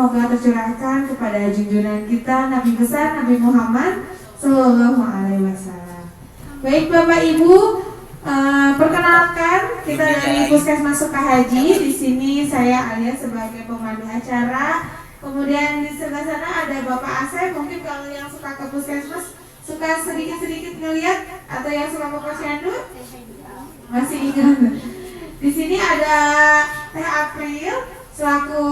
semoga tercurahkan kepada junjungan kita Nabi besar Nabi Muhammad Sallallahu Alaihi Wasallam. Baik Bapak Ibu, perkenalkan kita dari Puskesmas Sukahaji. Di sini saya Alia sebagai pemandu acara. Kemudian di sebelah sana ada Bapak Asep. Mungkin kalau yang suka ke Puskesmas suka sedikit-sedikit ngeliat, atau yang suka ke Posyandu masih ingat. Di sini ada Teh April selaku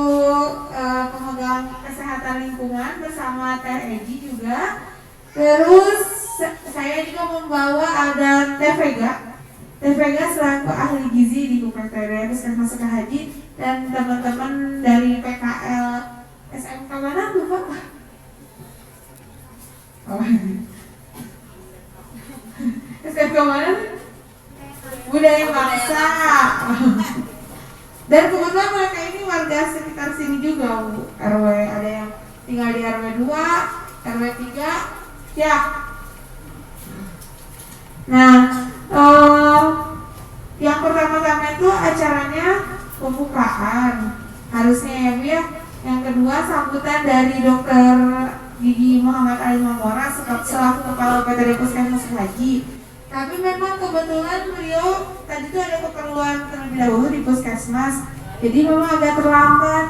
pemegang kesehatan lingkungan bersama Teh Egi juga. Terus saya juga membawa ada Teh Vega. Teh Vega selaku ahli gizi di UPTD Puskesmas Sukahaji, dan teman-teman dari PKL SMK mana lupa? Oh. SMK mana? Budaya Bangsa. Dan kebetulan mereka ini warga sekitar sini juga, Bu. RW, ada yang tinggal di RW 2, RW 3, ya. Nah, yang pertama-tama itu acaranya pembukaan, harusnya ya Bu ya. Yang kedua sambutan dari Dokter Gigi Muhammad Ali Mamora selaku Kepala UPTD Puskesmas Sukahaji. Tapi memang kebetulan beliau tadi itu ada keperluan terlebih dahulu di Puskesmas, jadi memang agak terlambat.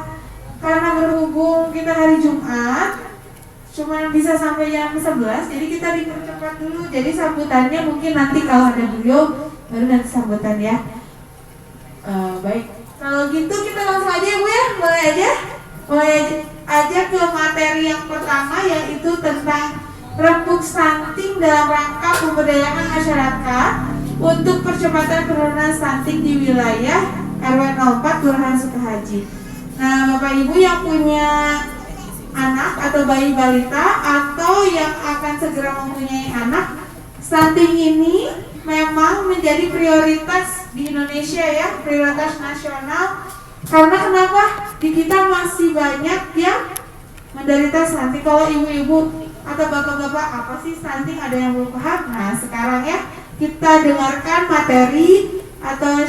Karena berhubung kita hari Jumat cuma bisa sampai jam 11, jadi kita dipercepat dulu. Jadi sambutannya mungkin nanti kalau ada beliau baru nanti sambutan ya. Baik, kalau gitu kita langsung aja ya Bu ya, mulai aja ke materi yang pertama, yaitu tentang rembuk stunting dalam rangka pemberdayaan masyarakat untuk percepatan penurunan stunting di wilayah RW 04 Kelurahan Sukahaji. Nah, Bapak Ibu yang punya anak atau bayi balita atau yang akan segera mempunyai anak, stunting ini memang menjadi prioritas di Indonesia ya, prioritas nasional. Karena kenapa? Di kita masih banyak yang menderita stunting. Kalau ibu-ibu atau bapak-bapak apa sih stunting, ada yang belum paham? Nah sekarang ya kita dengarkan materi atau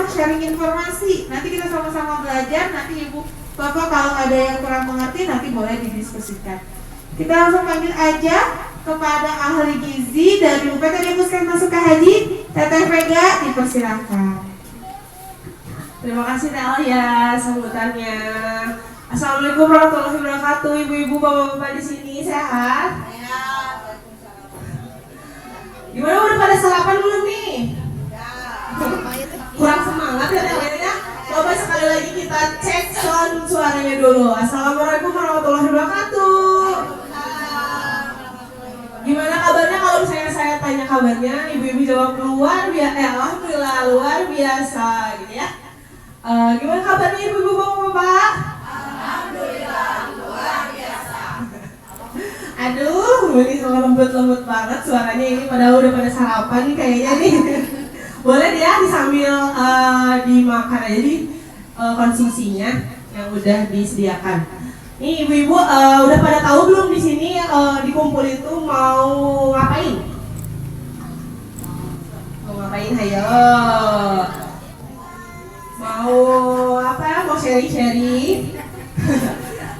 sharing informasi. Nanti kita sama-sama belajar. Nanti ibu bapak kalau ada yang kurang mengerti nanti boleh didiskusikan. Kita langsung panggil aja kepada ahli gizi dari UPTD Puskesmas Sukahaji, Teteh Vega, dipersilakan. Terima kasih Teh Alia sambutannya. Assalamualaikum warahmatullahi wabarakatuh. Ibu-ibu, bapak-bapak di sini sehat? Gimana, udah pada sarapan belum nih? Kurang semangat ya Teh Alia ya? Coba sekali lagi kita cek sound suaranya dulu. Assalamualaikum warahmatullahi wabarakatuh. Gimana kabarnya kalau misalnya saya tanya kabarnya, ibu-ibu jawab alhamdulillah luar biasa gitu ya. Gimana kabarnya ibu-ibu, bapak-bapak? Alhamdulillah luar biasa. Aduh, ini lembut-lembut banget suaranya ini, padahal udah pada sarapan nih kayaknya nih. Boleh ya disambil dimakan aja di konsumsinya yang udah disediakan. Nih ibu-ibu udah pada tahu belum di sini dikumpul itu mau ngapain? Mau ngapain? Ayo. Mau apa? Mau sharing-sharing?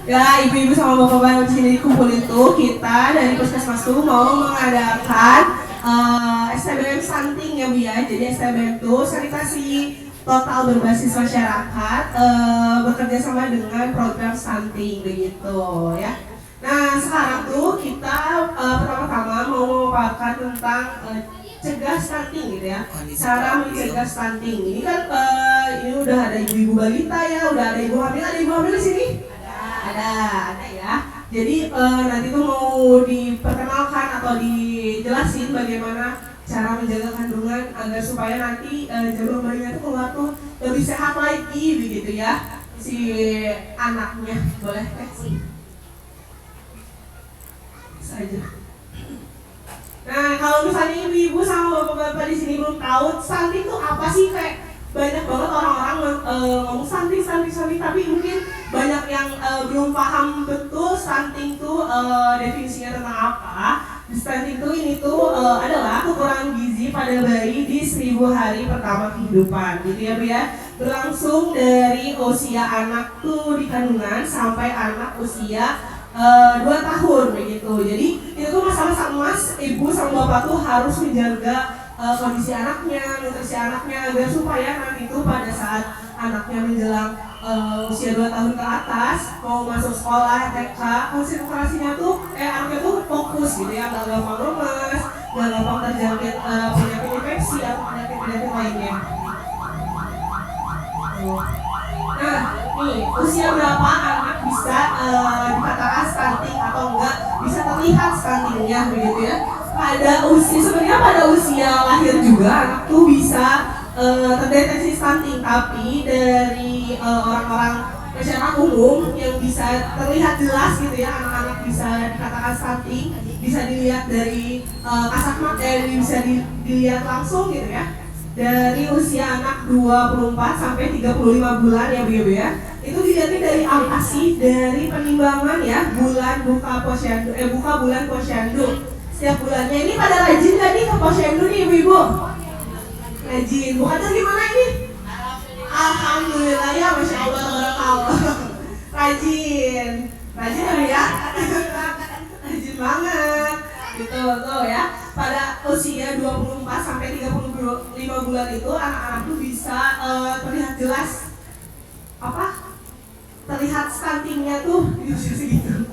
Ya, ibu-ibu sama bapak-bapak di sini dikumpul itu, kita dari Puskesmas tuh mau mengadakan STBM stunting ya Bu ya. Jadi STBM itu sanitasi total berbasis masyarakat, bekerja sama dengan program stunting begitu ya. Nah sekarang tuh kita pertama-tama mau memaparkan tentang cegah stunting gitu ya, cara mencegah stunting. Ini kan ini udah ada ibu-ibu balita ya, udah ada ibu hamil di sini? Ada ya. Jadi nanti tuh mau diperkenalkan atau dijelasin bagaimana cara menjaga kandungan agar supaya nanti jarum bayinya tuh keluar tuh lebih sehat lagi begitu ya si anaknya. Boleh sih saja. Nah kalau misalnya ibu-ibu sama bapak-bapak di sini belum tahu stunting tuh apa sih, kayak banyak banget orang-orang ngomong stunting, tapi mungkin banyak yang belum paham betul stunting tuh definisinya tentang apa. Stunting tuh ini tuh adalah kekurangan gizi pada bayi di 1000 hari pertama kehidupan, gitu ya Bu ya. berlangsung dari usia anak tuh di kandungan sampai anak usia 2 tahun begitu. Jadi itu tuh masa-masa emas, ibu sama bapak tuh harus menjaga kondisi anaknya, nutrisi anaknya agar supaya nanti itu pada saat anaknya menjelang usia 2 tahun ke atas mau masuk sekolah TK, konsentrasinya tuh anaknya tuh fokus gitu ya, nggak gampang lemas, nggak gampang terjangkit penyakit infeksi atau penyakit lainnya. Nah, nih usia berapa anak bisa dikatakan stunting atau enggak bisa terlihat stuntingnya begitu ya? Pada usia sebenarnya pada usia lahir juga anak tuh bisa terdeteksi stunting, tapi dari orang-orang masyarakat umum yang bisa terlihat jelas gitu ya anak-anak bisa dikatakan stunting bisa dilihat dari kasat mata, bisa dilihat langsung gitu ya. Dari usia anak 24 sampai 35 bulan ya Bu ya. Itu dilihatnya dari apa sih? Dari penimbangan ya bulan buka posyandu, buka bulan posyandu. Setiap bulannya ini pada rajin nggak nih ke posyandu nih Ibu-ibu? Rajin. Bukannya gimana ini? Alhamdulillah ya, Masya Allah, barakallah. Rajin. Rajin ya? Rajin banget. Gitu tuh ya. Pada usia 24 sampai 35 bulan itu anak-anak tuh bisa terlihat jelas apa? Terlihat stuntingnya tuh di usia segitu.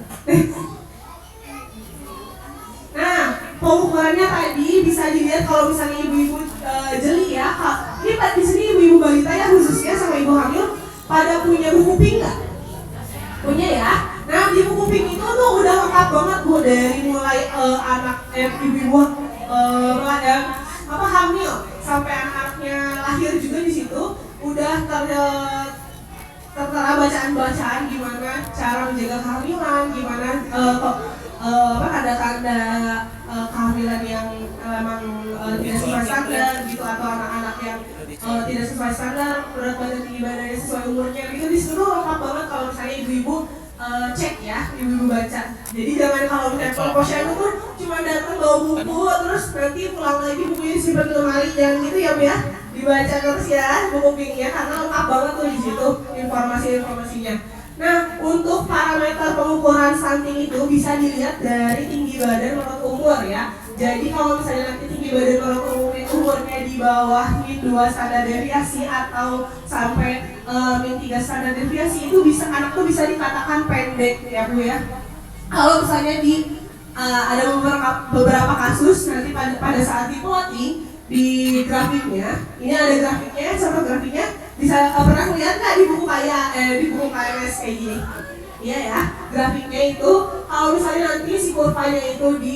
Nah, pengukurannya tadi bisa dilihat kalau misalnya ibu-ibu jeli ya. Ini di sini ibu-ibu balita ya khususnya sama ibu hamil pada punya buku pink nggak? Punya ya. Nah di buku pink itu tuh udah lengkap banget Bu, dari mulai anak ibu-ibu hamil sampai anak-anaknya lahir juga di situ udah tertera bacaan-bacaan gimana cara menjaga kehamilan, gimana tanda-tanda kehamilan yang memang tidak sesuai standar gitu, atau anak-anak yang tidak sesuai standar, berat badan tinggi badannya sesuai umurnya gitu. Di situ lengkap banget kalau misalnya ibu-ibu cek ya, ibu-ibu baca. Jadi jangan kalau misalnya posyandu tuh cuma datang bawa buku terus nanti pulang lagi bukunya disimpan di lemari, jangan gitu ya Bu ya. Dibaca terus ya buku pinknya karena lengkap banget tuh di situ informasinya. Nah, untuk parameter pengukuran stunting itu bisa dilihat dari tinggi badan menurut umur ya. Jadi kalau misalnya nanti tinggi badan menurut umurnya di bawah min 2 standar deviasi atau sampai min 3 standar deviasi, itu bisa anak tuh bisa dikatakan pendek ya Bu ya. Kalau misalnya ada beberapa kasus nanti pada saat diplotting di grafiknya, ini ada grafiknya, contoh grafiknya bisa pernah lihat nggak di buku di buku KMS kayak gini? Iya ya, grafiknya itu kalau misalnya nanti si kurvanya itu di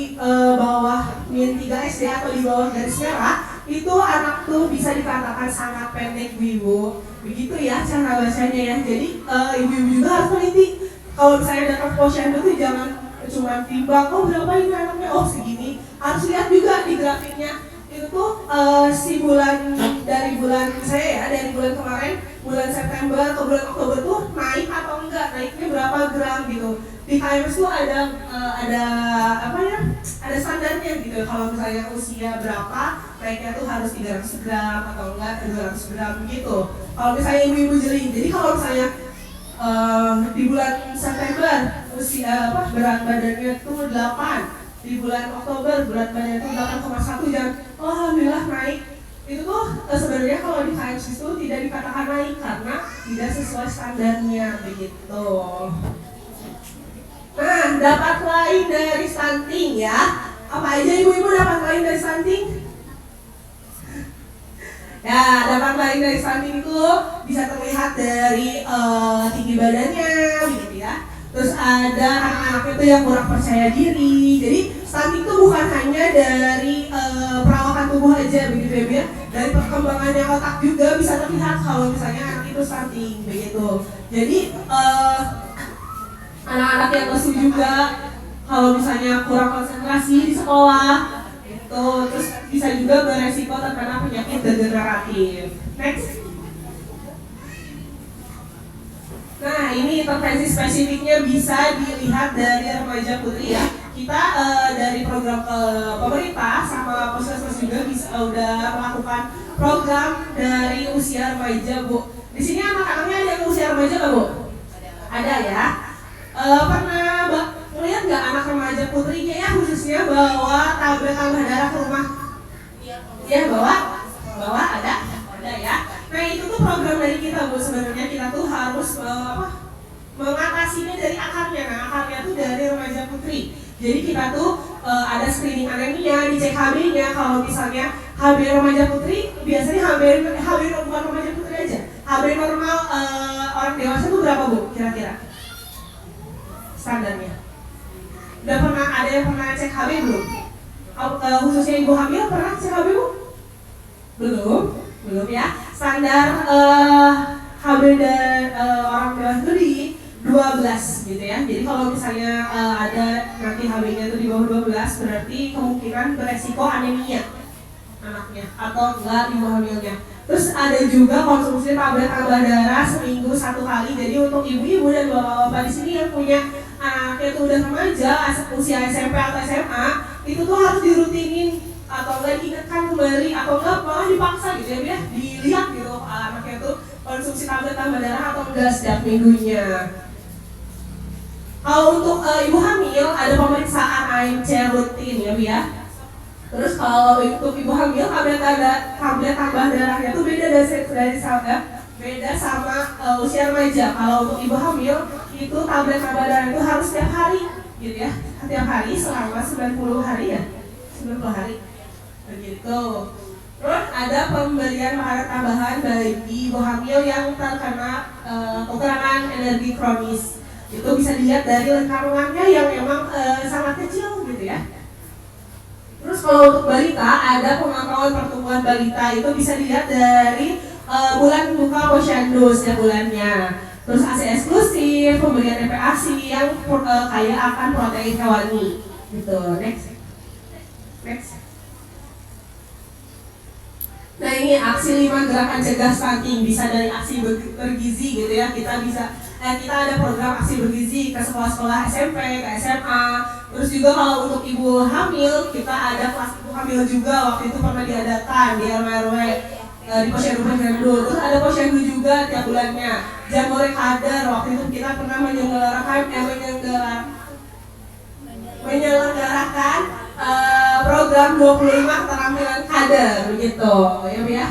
bawah min 3 SD atau di bawah garis merah, itu anak tuh bisa dikatakan sangat pendek Bu. Begitu ya cara bacanya ya. Jadi ibu-ibu juga harus teliti. Kalau misalnya datang posyandu tuh jangan cuma timbang, oh berapa ini anaknya, oh segini. Harus lihat juga di grafiknya. Itu tuh si dari bulan kemarin, bulan September ke bulan Oktober tuh naik atau enggak, naiknya berapa gram gitu. Di KMS tuh ada ada standarnya gitu. Kalau misalnya usia berapa, naiknya tuh harus 300 gram atau enggak 200 gram gitu. Kalau misalnya ibu-ibu jeli, jadi kalau misalnya di bulan September berat badannya tuh 8, di bulan Oktober berat badan itu 8,1 dan alhamdulillah naik. Itu tuh sebenarnya kalau di KMS itu tidak dikatakan naik karena tidak sesuai standarnya begitu. Nah, dapat lain dari stunting ya. Apa aja ibu-ibu dapat lain dari stunting? Ya, dapat lain dari stunting itu bisa terlihat dari tinggi badannya begitu ya. Terus ada anak-anak itu yang kurang percaya diri. Jadi stunting itu bukan hanya dari perawakan tubuh aja begitu ya Bu ya. Dari perkembangannya otak juga bisa terlihat kalau misalnya anak itu stunting begitu. Jadi anak-anak yang lesu juga kalau misalnya kurang konsentrasi di sekolah itu, terus bisa juga beresiko terkena penyakit degeneratif. Next. Nah, ini intervensi spesifiknya bisa dilihat dari remaja putri ya. Kita dari program pemerintah sama puskesmas juga udah melakukan program dari usia remaja Bu. Di sini anak-anaknya ada yang usia remaja nggak, Bu? Ada ya. Pernah melihat nggak anak remaja putrinya ya khususnya bawa tablet tambah darah ke rumah? Iya, bawa ada ya. Nah itu tuh program dari kita, Bu. Sebenarnya kita tuh harus mengatasinya dari akarnya. Nah akarnya tuh dari remaja putri. Jadi kita tuh ada screening anemia, dicek HB-nya. Kalau misalnya HB remaja putri, biasanya HB bukan remaja putri aja. HB normal orang dewasa tuh berapa, Bu? Kira-kira standarnya. Udah pernah ada yang pernah cek HB belum? Khususnya ibu hamil pernah cek HB, Bu? Belum ya. Standar HB dan orang dewasa itu di 12 gitu ya. Jadi kalau misalnya ada nanti HB-nya itu di bawah 12, berarti kemungkinan beresiko anemia anaknya atau enggak ibu hamilnya. Terus ada juga konsumsi tablet tambah darah seminggu 1 kali. Jadi untuk ibu-ibu dan bapak-bapak di sini yang punya anaknya itu udah remaja, usia SMP atau SMA, itu tuh harus dirutinin atau enggak diingatkan kembali atau enggak malah dipaksa gitu ya, dilihat gitu anaknya tuh konsumsi tablet tambah darah atau enggak setiap minggunya. Kalau untuk ibu hamil ada pemeriksaan AMC rutin ya, Bu ya. Terus kalau untuk ibu hamil tablet tambah darahnya tuh beda sama usia remaja. Kalau untuk ibu hamil itu tablet tambah darah itu harus setiap hari gitu ya. Setiap hari selama 90 hari ya. 90 hari. Begitu. Terus ada pemberian makanan tambahan bagi ibu hamil yang terkena kekurangan energi kronis. Itu bisa dilihat dari lengkapannya yang memang sangat kecil gitu ya. Terus kalau untuk balita ada pemantauan pertumbuhan balita, itu bisa dilihat dari bulan buka posyandu setiap bulannya. Terus ASI eksklusif, pemberian DPASI yang kaya akan protein hewani. Gitu. Next. Nah ini aksi 5 gerakan cegah stunting, bisa dari aksi bergizi gitu ya. Kita ada program aksi bergizi ke sekolah-sekolah SMP, ke SMA. Terus juga kalau untuk ibu hamil, kita ada kelas ibu hamil juga, waktu itu pernah diadakan di RW di posyandu. Terus ada posyandu juga tiap bulannya. Jambore kader, waktu itu kita pernah menyelenggarakan program 25 keterampilan kader begitu ya, Bu ya.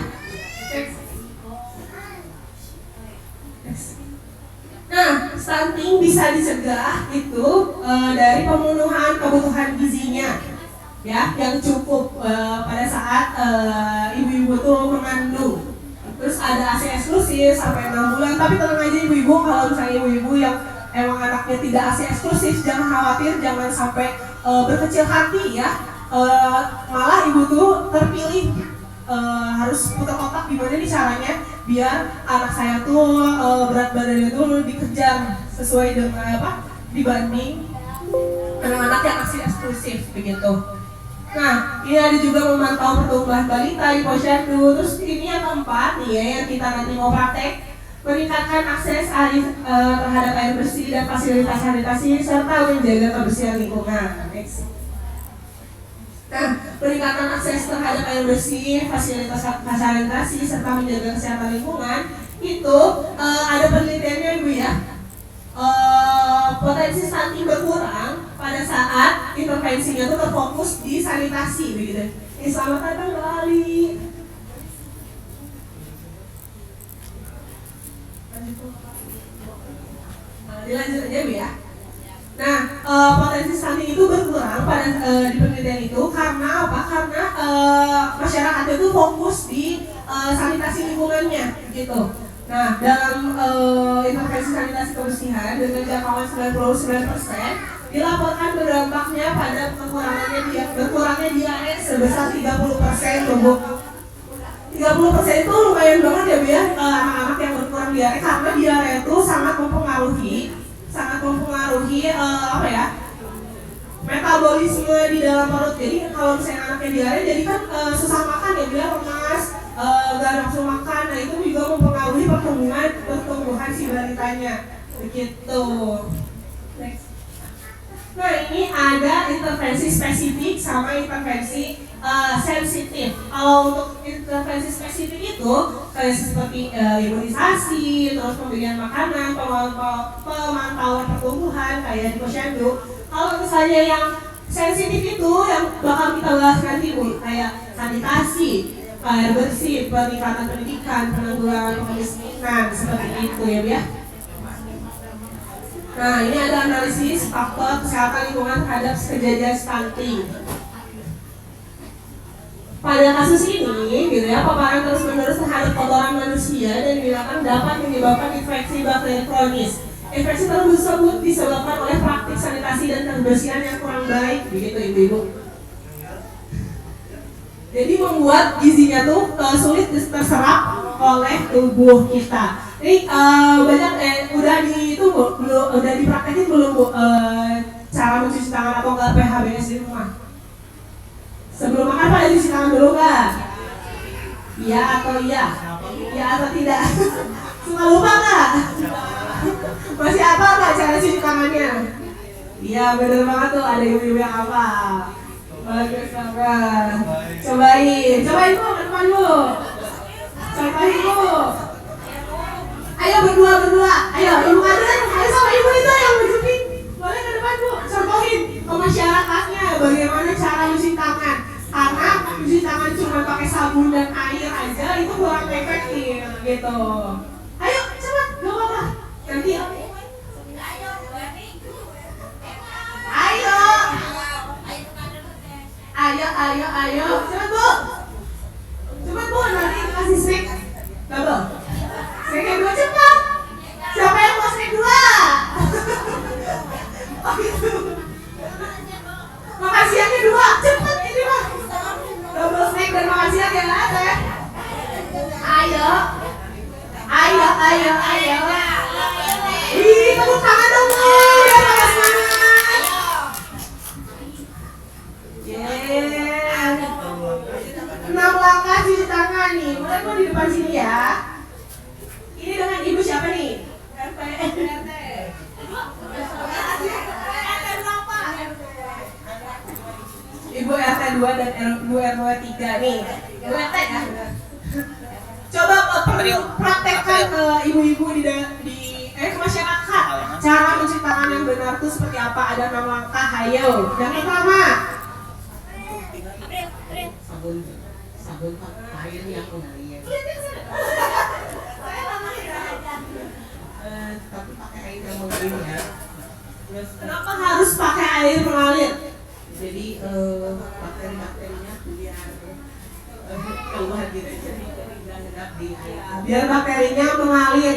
Nah, stunting bisa dicegah itu dari pemenuhan kebutuhan gizinya ya yang cukup pada saat ibu-ibu tuh mengandung. Terus ada ASI eksklusif sampai 6 bulan, tapi tenang aja ibu-ibu, kalau misalnya ibu-ibu yang emang anaknya tidak ASI eksklusif, jangan khawatir, jangan sampai berkecil hati ya. Malah ibu tuh terpilih harus putar otak gimana nih caranya biar anak saya tuh berat badannya tuh dikejar sesuai dengan dibanding anak-anak yang ASI eksklusif begitu. Nah, ini ada juga memantau pertumbuhan balita di posyandu. Terus ini yang keempat nih ya, yang kita nanti mau praktek, meningkatkan akses terhadap air bersih dan fasilitas sanitasi serta menjaga kebersihan lingkungan. Next. Nah, peningkatan akses terhadap air bersih, fasilitas sanitasi serta menjaga kesehatan lingkungan itu ada penelitiannya, Ibu ya. Potensi stunting berkurang pada saat intervensinya itu terfokus di sanitasi begitu. Selamat datang kembali. Dilanjut aja, Bu ya. Nah, potensi stunting itu berkurang pada di penelitian itu karena apa? Karena masyarakat itu fokus di sanitasi lingkungannya gitu. Nah, dalam intervensi sanitasi kebersihan dengan jangkauan 99%, dilaporkan berdampaknya pada berkurangnya diare sebesar 30%, Bu. 30% itu lumayan banget ya, Bu ya, anak-anak yang berkurang diare, karena diare itu sangat mempengaruhi metabolisme di dalam perut. Jadi kalau misalnya anaknya diare, jadi kan susah makan ya, dia lemas, gak nafsu makan. Nah itu juga mempengaruhi pertumbuhan si balitanya begitu. Next. Nah ini ada intervensi spesifik sama intervensi sensitif. Kalau untuk intervensi spesifik itu kayak seperti imunisasi, terus pemberian makanan, pemantauan pertumbuhan kayak di posyandu. Kalau misalnya yang sensitif itu yang bakal kita bahas nanti Bu, kayak sanitasi, air bersih, peningkatan pendidikan, penanggulangan kemiskinan, seperti itu ya Bu ya. Nah ini ada analisis faktor kesehatan lingkungan terhadap kejadian stunting. Pada kasus ini, gitu ya, paparan terus-menerus terhadap kotoran manusia dan digunakan dapat menyebabkan infeksi bakteri kronis. Infeksi tersebut disebabkan oleh praktik sanitasi dan kebersihan yang kurang baik, begitu ibu-ibu. Jadi membuat gizinya tuh sulit terserap oleh tubuh kita. Ini banyak udah dipraktekin belum Bu cara mencuci tangan atau enggak PHBS di rumah? Sebelum makan pada cuci tangan dulu nggak? Iya atau iya? Iya atau tidak? Suka lupa nggak? Masih apa nggak cara cuci tangannya? Iya bener banget tuh, ada ibu-ibu yang apa? Bagus banget. Cobain Bu, ke depan Bu. Cobain Bu. Ayo berdua. Ayo ibu kalian, ayo sama ibu itu yang berjepit. Boleh ke depan Bu, contohin ke masyarakatnya bagaimana cara mencuci tangan. Karena mencuci tangan cuma pakai sabun dan air aja itu kurang efektif gitu. Ayo cepat, gak apa-apa. Nanti ayo, cepat Bu, nanti kasih snack double. Snack yang dua cepat. Siapa yang mau snack dua? Oh gitu. Makan siangnya dua, cepat ini mah. Double snack dan makan siang ya ada. Ayo. Wih, tepuk tangan dong Bu, biar pada semangat. Yeah. 6 langkah cuci tangan nih, mulai Bu di depan sini ya. Ini dengan ibu siapa nih? RT. Ibu RT 2 dan Ibu RW 3 nih. Ibu RT ya. Coba praktekkan ke ibu-ibu ke masyarakat cara mencuci tangan yang benar tuh seperti apa. Ada 6 langkah, ayo. Yang pertama, sabun air yang mengalir. Tapi pakai air yang mengalir ya. Kenapa harus pakai air mengalir? Jadi bakteri-bakterinya keluar gitu, jadi nggak di air. Biar bakterinya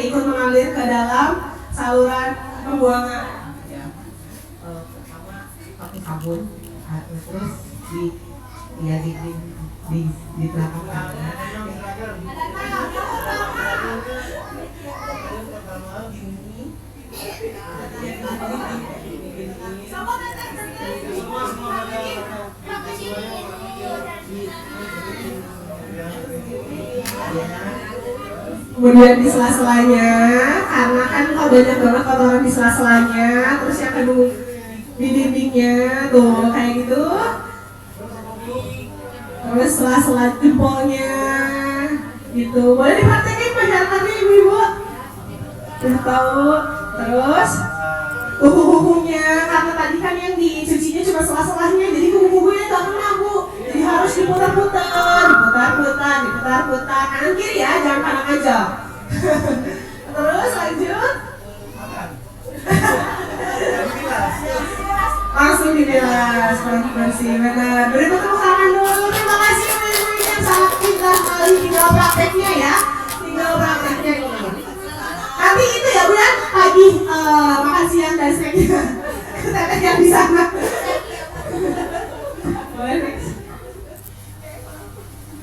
ikut mengalir ke dalam saluran pembuangan. Ya. Pertama pakai sabun, terus di belakang. Kemudian di sela-selanya, karena kan banyak banget kotoran di sela-selanya, terus yang kedua di dindingnya tuh kayak gitu. Terus sela-sela jempolnya gitu. Boleh dipraktekin masyarakatnya ibu-ibu? Udah tahu. Terus kuku-kukunya, karena tadi kan yang dicucinya cuma sela-selanya, jadi kuku-kukunya nggak kena Bu. Jadi harus diputar-putar. Kanan kiri ya, jangan kanan aja. Terus lanjut. Langsung dibilas, bersih benar. Beri tepuk tangan dulu. Terima kasih ibu-ibu yang sangat pintar sekali. Tinggal prakteknya ya. Ini. Nanti itu ya Bu ya, pagi makan siang dan snacknya. Teteh yang di sana.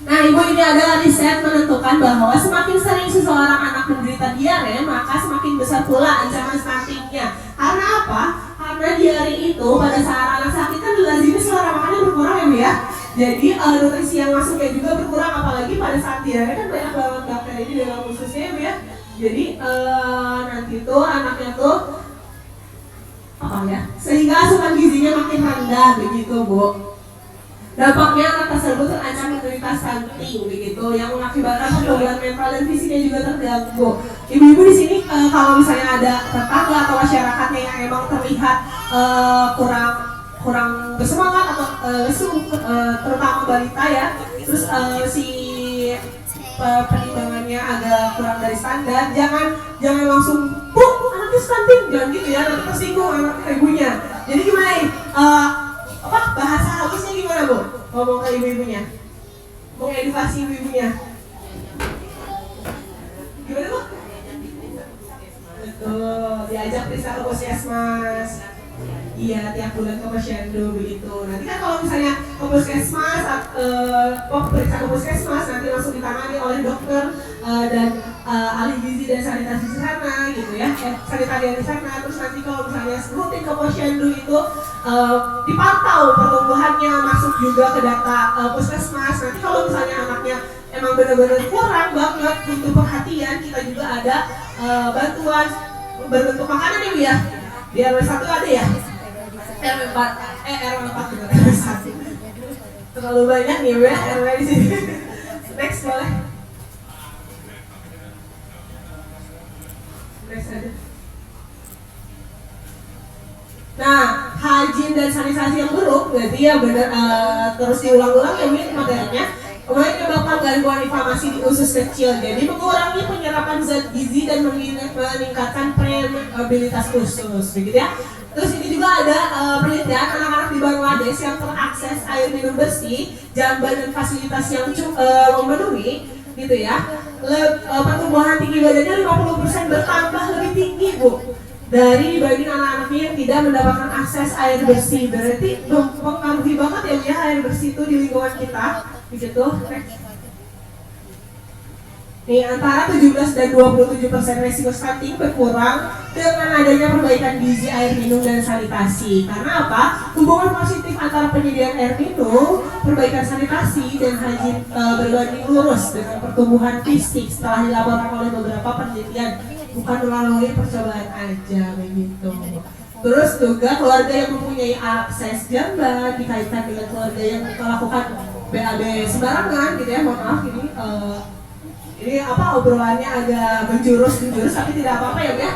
Nah ibu, ini adalah riset menentukan bahwa semakin sering seseorang anak menderita diare, maka semakin besar pula ancaman stuntingnya. Karena apa? Karena diare itu pada saat anak sakit kan lazimnya selera makannya berkurang ya Bu ya. Jadi nutrisi yang masuknya juga berkurang, apalagi pada saat diare kan banyak banget bakteri di dalam ususnya ya Bu ya. Jadi nanti tuh anaknya tuh apa ya? Sehingga asupan gizinya makin rendah begitu Bu. Dampaknya anak tersebut terancam menderita stunting begitu, yang mengakibatkan pertumbuhan mental dan fisiknya juga terganggu. Ibu-ibu di sini kalau misalnya ada tetangga atau masyarakatnya yang emang terlihat kurang bersemangat atau lesu, terutama balita ya, terus si pertimbangannya agak kurang dari standar, jangan langsung bu anaknya stunting, jangan gitu ya, nanti tersinggung anak ibunya. Jadi gimana nih, bahasa halusnya gimana bu ngomong ke ibu-ibunya, mengedukasi ibu-ibunya gimana bu? Betul, diajak periksa ke puskesmas. Iya, tiap bulan ke posyandu begitu. Nanti kan kalau misalnya ke puskesmas, periksa ke puskesmas, nanti langsung ditangani oleh dokter dan ahli gizi dan sanitasi di sana gitu ya, sanitarian di sana. Terus nanti kalau misalnya rutin ke posyandu itu dipantau pertumbuhannya, masuk juga ke data puskesmas. Nanti kalau misalnya anaknya emang benar-benar kurang banget butuh perhatian, kita juga ada bantuan berbentuk makanan ya Bu ya. Di RW 1 ada ya? RW 4 juga RW 1. Terlalu banyak nih Bu ya RW di sini. Next boleh. Next aja. Nah, hygiene dan sanitasi yang buruk berarti ya benar terus diulang-ulang ya Bu materinya. Kemudian menyebabkan gangguan inflamasi di usus kecil, jadi mengurangi penyerapan zat gizi dan meningkatkan permeabilitas usus, begitu ya. Terus ini juga ada penelitian anak-anak di Bangladesh yang terakses air minum bersih, jamban dan fasilitas yang memenuhi, gitu ya. Pertumbuhan tinggi badannya 50% bertambah lebih tinggi Bu dari dibanding anak-anaknya yang tidak mendapatkan akses air bersih. Berarti mempengaruhi banget ya air bersih itu di lingkungan kita. Begitu. Nih, antara 17 dan 27% resiko stunting berkurang dengan adanya perbaikan gizi, air minum, dan sanitasi. Karena apa? Hubungan positif antara penyediaan air minum, perbaikan sanitasi, dan hygiene berbanding lurus dengan pertumbuhan fisik setelah dilaporkan oleh beberapa penelitian, bukan melalui percobaan aja begitu. Terus juga keluarga yang mempunyai akses jamban dikaitkan dengan keluarga yang melakukan BAB sembarangan gitu ya, mohon maaf ini obrolannya agak menjurus tapi tidak apa-apa ya Bu ya.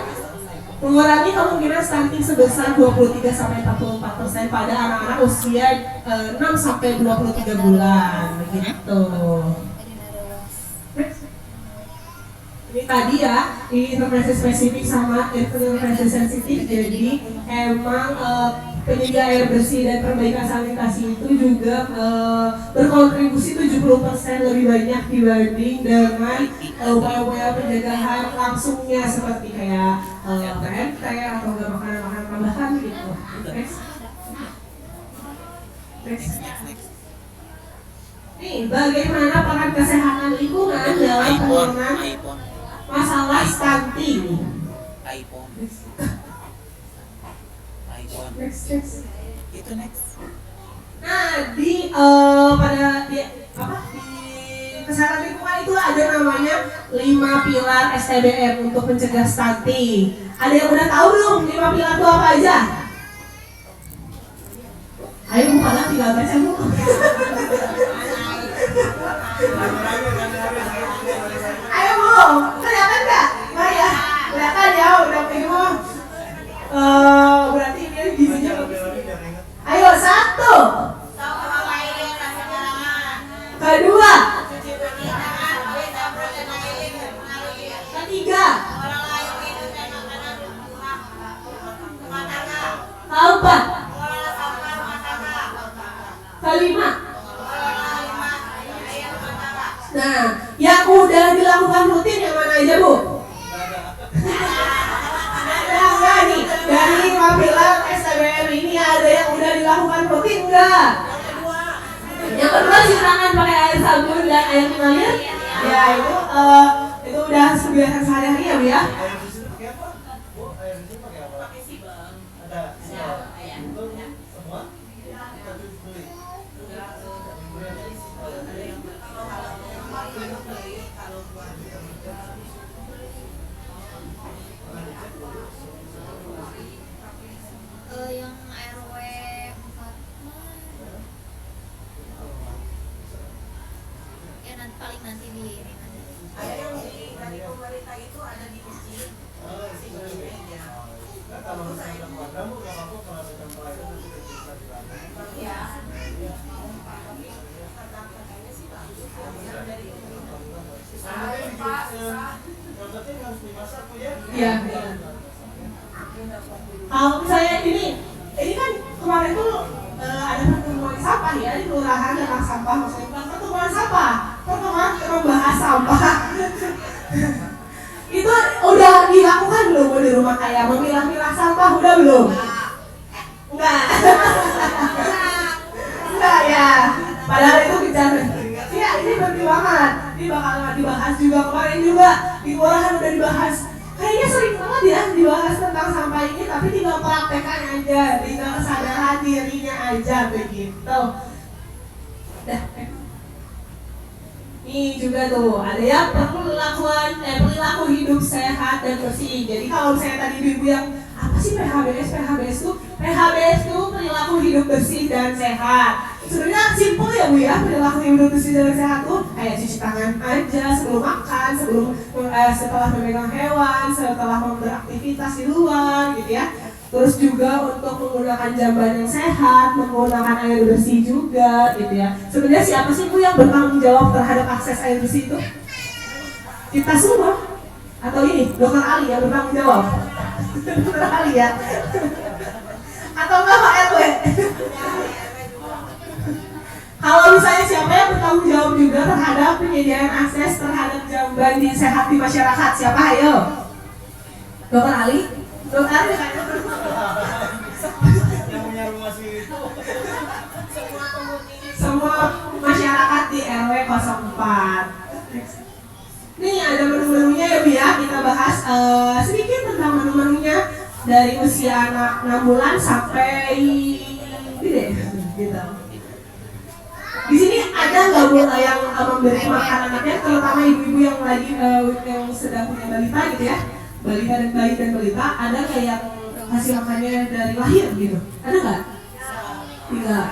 Mengurangi kemungkinan stunting sebesar 23-44% pada anak-anak usia 6-23 bulan begitu. Ini tadi ya, ini intervensi spesifik sama intervensi sensitif, jadi emang penyedia air bersih dan perbaikan sanitasi itu juga berkontribusi 70% lebih banyak dibanding dengan upaya-upaya pencegahan langsungnya seperti kayak PMT atau makanan-makanan tambahan gitu. Next. Nih, bagaimana peran kesehatan lingkungan dalam penurunan masalah stunting? Next. Itu next. Nah, di kesehatan lingkungan itu ada namanya 5 pilar STBM untuk mencegah stunting. Ada yang udah tahu belum 5 pilar itu apa aja? Ayo Bu, pada tinggal baca Bu. Ayo Bu, kelihatan nggak? Nah ya, kelihatan ya, udah bingung. Berarti ini gizinya bagus. Ayo, 1. Kedua. Ketiga. Keempat. Kelima. Nah, yang udah dilakukan rutin yang mana aja Bu? Enggak nih, dari 5 pilar STBM ini ada yang udah dilakukan rutin enggak? Yang kedua cuci tangan pakai air sabun dan air mengalir. Ya itu udah kebiasaan sehari-hari ya Bu ya. Yang RW 4 itu ada di masjid. Ya. Iya. Kalau misalnya ini kan kemarin tuh ada pertemuan sampah ya di kelurahan tentang sampah, maksudnya bukan pertemuan sampah, pertemuan membahas sampah. Itu udah dilakukan belum di rumah kayak memilah-milah sampah udah belum? Enggak. Enggak ya. Padahal itu bicara. Ya ini penting banget. Ini bakal dibahas juga kemarin juga di kelurahan udah dibahas. Kayaknya sering banget ya dibahas tentang sampah ini, tapi tinggal praktekkan aja, tinggal kesadaran dirinya aja begitu. Dah. Ini juga tuh ada ya perilaku hidup sehat dan bersih. Jadi kalau misalnya tadi ibu yang apa sih PHBS? PHBS itu perilaku hidup bersih dan sehat. Sebenarnya simpel ya Bu ya, perilaku hidup bersih dan sehat tuh kayak cuci tangan aja sebelum makan, setelah memegang hewan, setelah beraktivitas di luar gitu ya. Terus juga untuk menggunakan jamban yang sehat, menggunakan air bersih juga gitu ya. Sebenarnya siapa sih Bu yang bertanggung jawab terhadap akses air bersih itu? Kita semua. Atau ini, Dokter Ali yang bertanggung jawab? Dokter Ali ya? Atau enggak Pak RW? Kalau misalnya siapa yang bertanggung jawab juga terhadap penyediaan akses terhadap jamban di sehat di masyarakat? Siapa ayo? Dokter Ali? Dokter Ali kan? Yang punya rumah sih itu. Semua masyarakat di RW 04. Nih ada menu-menunya ya Bu ya, kita bahas sedikit tentang menu-menunya dari usia anak 6 bulan sampai gede gitu. Di sini ada nggak Bu yang memberi makan anaknya, terutama ibu-ibu yang lagi yang sedang punya balita gitu ya, balita dan bayi dan balita, ada nggak yang kasih makannya dari lahir gitu? Ada nggak? Tidak.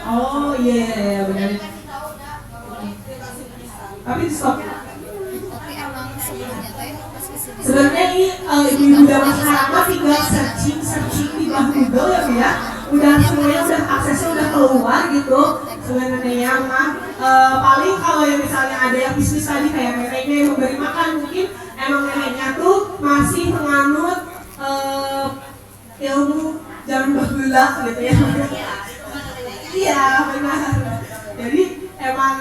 Oh iya benar. Tapi di stop. Sebenarnya ini ibu-ibu zaman sekarang mah tinggal searching di bawah Google ya Bu ya. Udah semuanya udah aksesnya udah keluar gitu. Sebenarnya yang paling kalau yang misalnya ada yang bisnis tadi kayak neneknya yang memberi makan, mungkin emang neneknya tuh masih menganut ilmu zaman bahula gitu ya. Iya benar. Jadi emang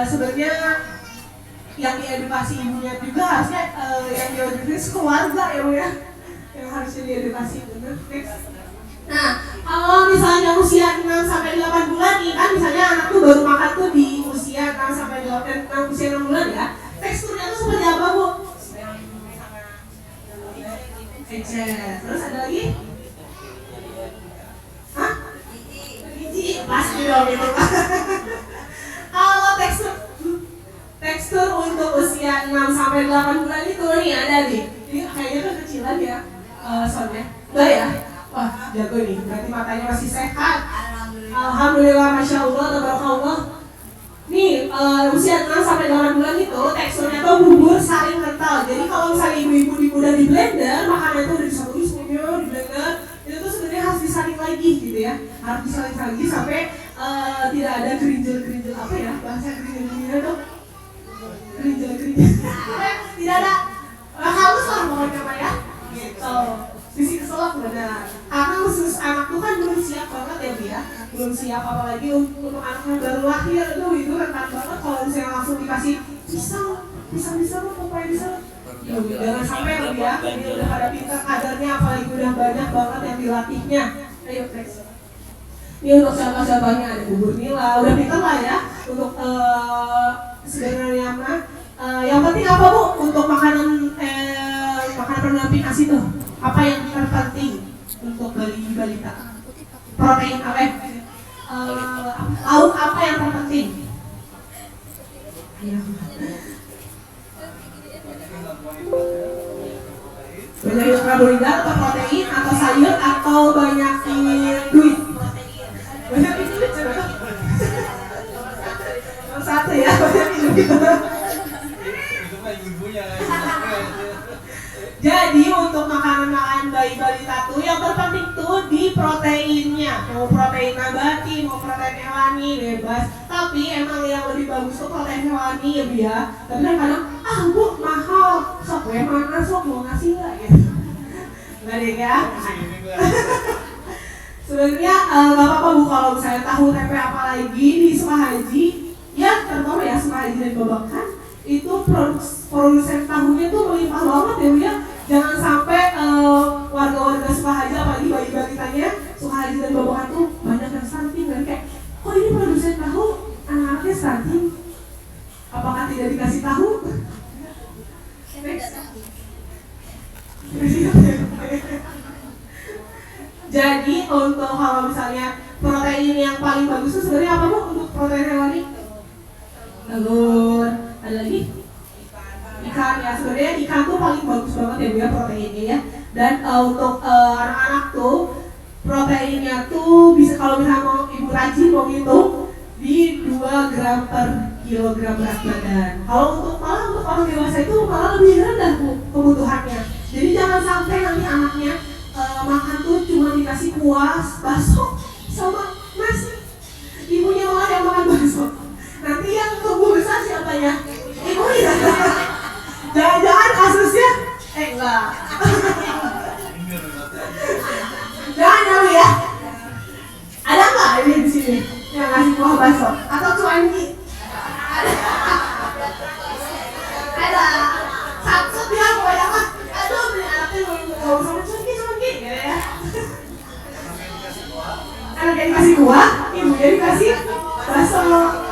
sebenarnya yang diedukasi ibunya juga harusnya yang diedukasi keluarga ya Bu ya, yang harusnya diedukasi benar. Nah kalau misalnya usia 6 sampai 8 bulan nih kan, misalnya anak tuh baru makan tuh di usia 6 sampai 8 usia 6 bulan ya, teksturnya tuh seperti apa Bu? Encer. Terus ada lagi? Hah? Biji? Pasti dong itu. Kalau tekstur untuk usia 6 sampai 8 bulan itu nih ada nih. Ini kayaknya kekecilan ya soundnya. Enggak ya? Wah, jago nih. Berarti matanya masih sehat. Alhamdulillah, Masya Allah, tabarakallah. Nih, usia 6 sampai 8 bulan itu teksturnya tuh bubur saring kental. Jadi kalau misalnya ibu-ibu udah di blender, makanan itu udah disatuin semuanya di blender, itu tuh sebenarnya harus disaring lagi gitu ya. Harus disaring lagi sampai tidak ada gerinjel-gerinjel apa ya? Bahasa gerinjel-gerinjel tuh tidak ada halus lah pokoknya Pak ya gitu. Sisi keselak benar karena khusus anak tuh kan belum siap banget ya Bu ya, belum siap apalagi untuk anak yang baru lahir itu rentan banget kalau misalnya langsung dikasih pisang pokoknya pisang ya jangan sampai Bu ya, ini udah pada pintar kadarnya apalagi udah banyak banget yang dilatihnya. Ayo next. Ini untuk contoh-contohnya ada bubur nila, udah pintar lah ya untuk sebenarnya mah yang penting apa Bu untuk makanan pendamping ASI itu? Apa yang terpenting untuk balita? Protein apa? Lauk apa yang terpenting? Banyak karbohidrat atau protein atau sayur atau banyakin duit? satu ya, banyak minum gitu. Jadi untuk makanan-makanan bayi balita tuh yang terpenting tuh di proteinnya. Mau protein nabati, mau protein hewani, bebas. Tapi emang yang lebih bagus tuh protein hewani ya Bu ya. Tapi kadang, Bu mahal, sok gue mana sok mau ngasih nggak gitu. Enggak deh ya. Sebenarnya nggak apa-apa Bu kalau misalnya tahu tempe apalagi di Sukahaji, ya terutama ya Sukahaji dan Babakan itu produsen tahunya tuh melimpah banget ya Bu ya. Jangan sampai warga-warga Sukahaji apalagi bayi balitanya Sukahaji dan Babakan tuh banyak yang stunting dan kayak kok ini produsen tahu anaknya stunting, apakah tidak dikasih tahu? Jadi untuk kalau misalnya protein yang paling bagus itu sebenarnya apa Bu untuk protein hewani? Telur, ada lagi? Ikan ya, sebenarnya ikan tuh paling bagus banget ya Bu ya proteinnya ya. Dan untuk anak-anak tuh proteinnya tuh bisa kalau misalnya mau Ibu rajin mau ngitung di 2 gram per kilogram berat badan. Kalau untuk malah untuk orang dewasa itu malah lebih rendah Bu kebutuhannya. Jadi jangan sampai nanti anaknya makan tuh cuma dikasih kuas, bakso, sama nasi. Ibunya malah yang makan bakso. Nanti yang tumbuh besar siapa ya? Ibunya. Jangan-jangan kasusnya enggak. Jangan ya Bu ya. Ada nggak ini di sini yang ngasih kuah bakso atau cuanki? Ada. Satu dia pokoknya mah. Aduh, anaknya mau sama cuanki gitu ya. Anaknya dikasih kuah, ibunya dikasih bakso.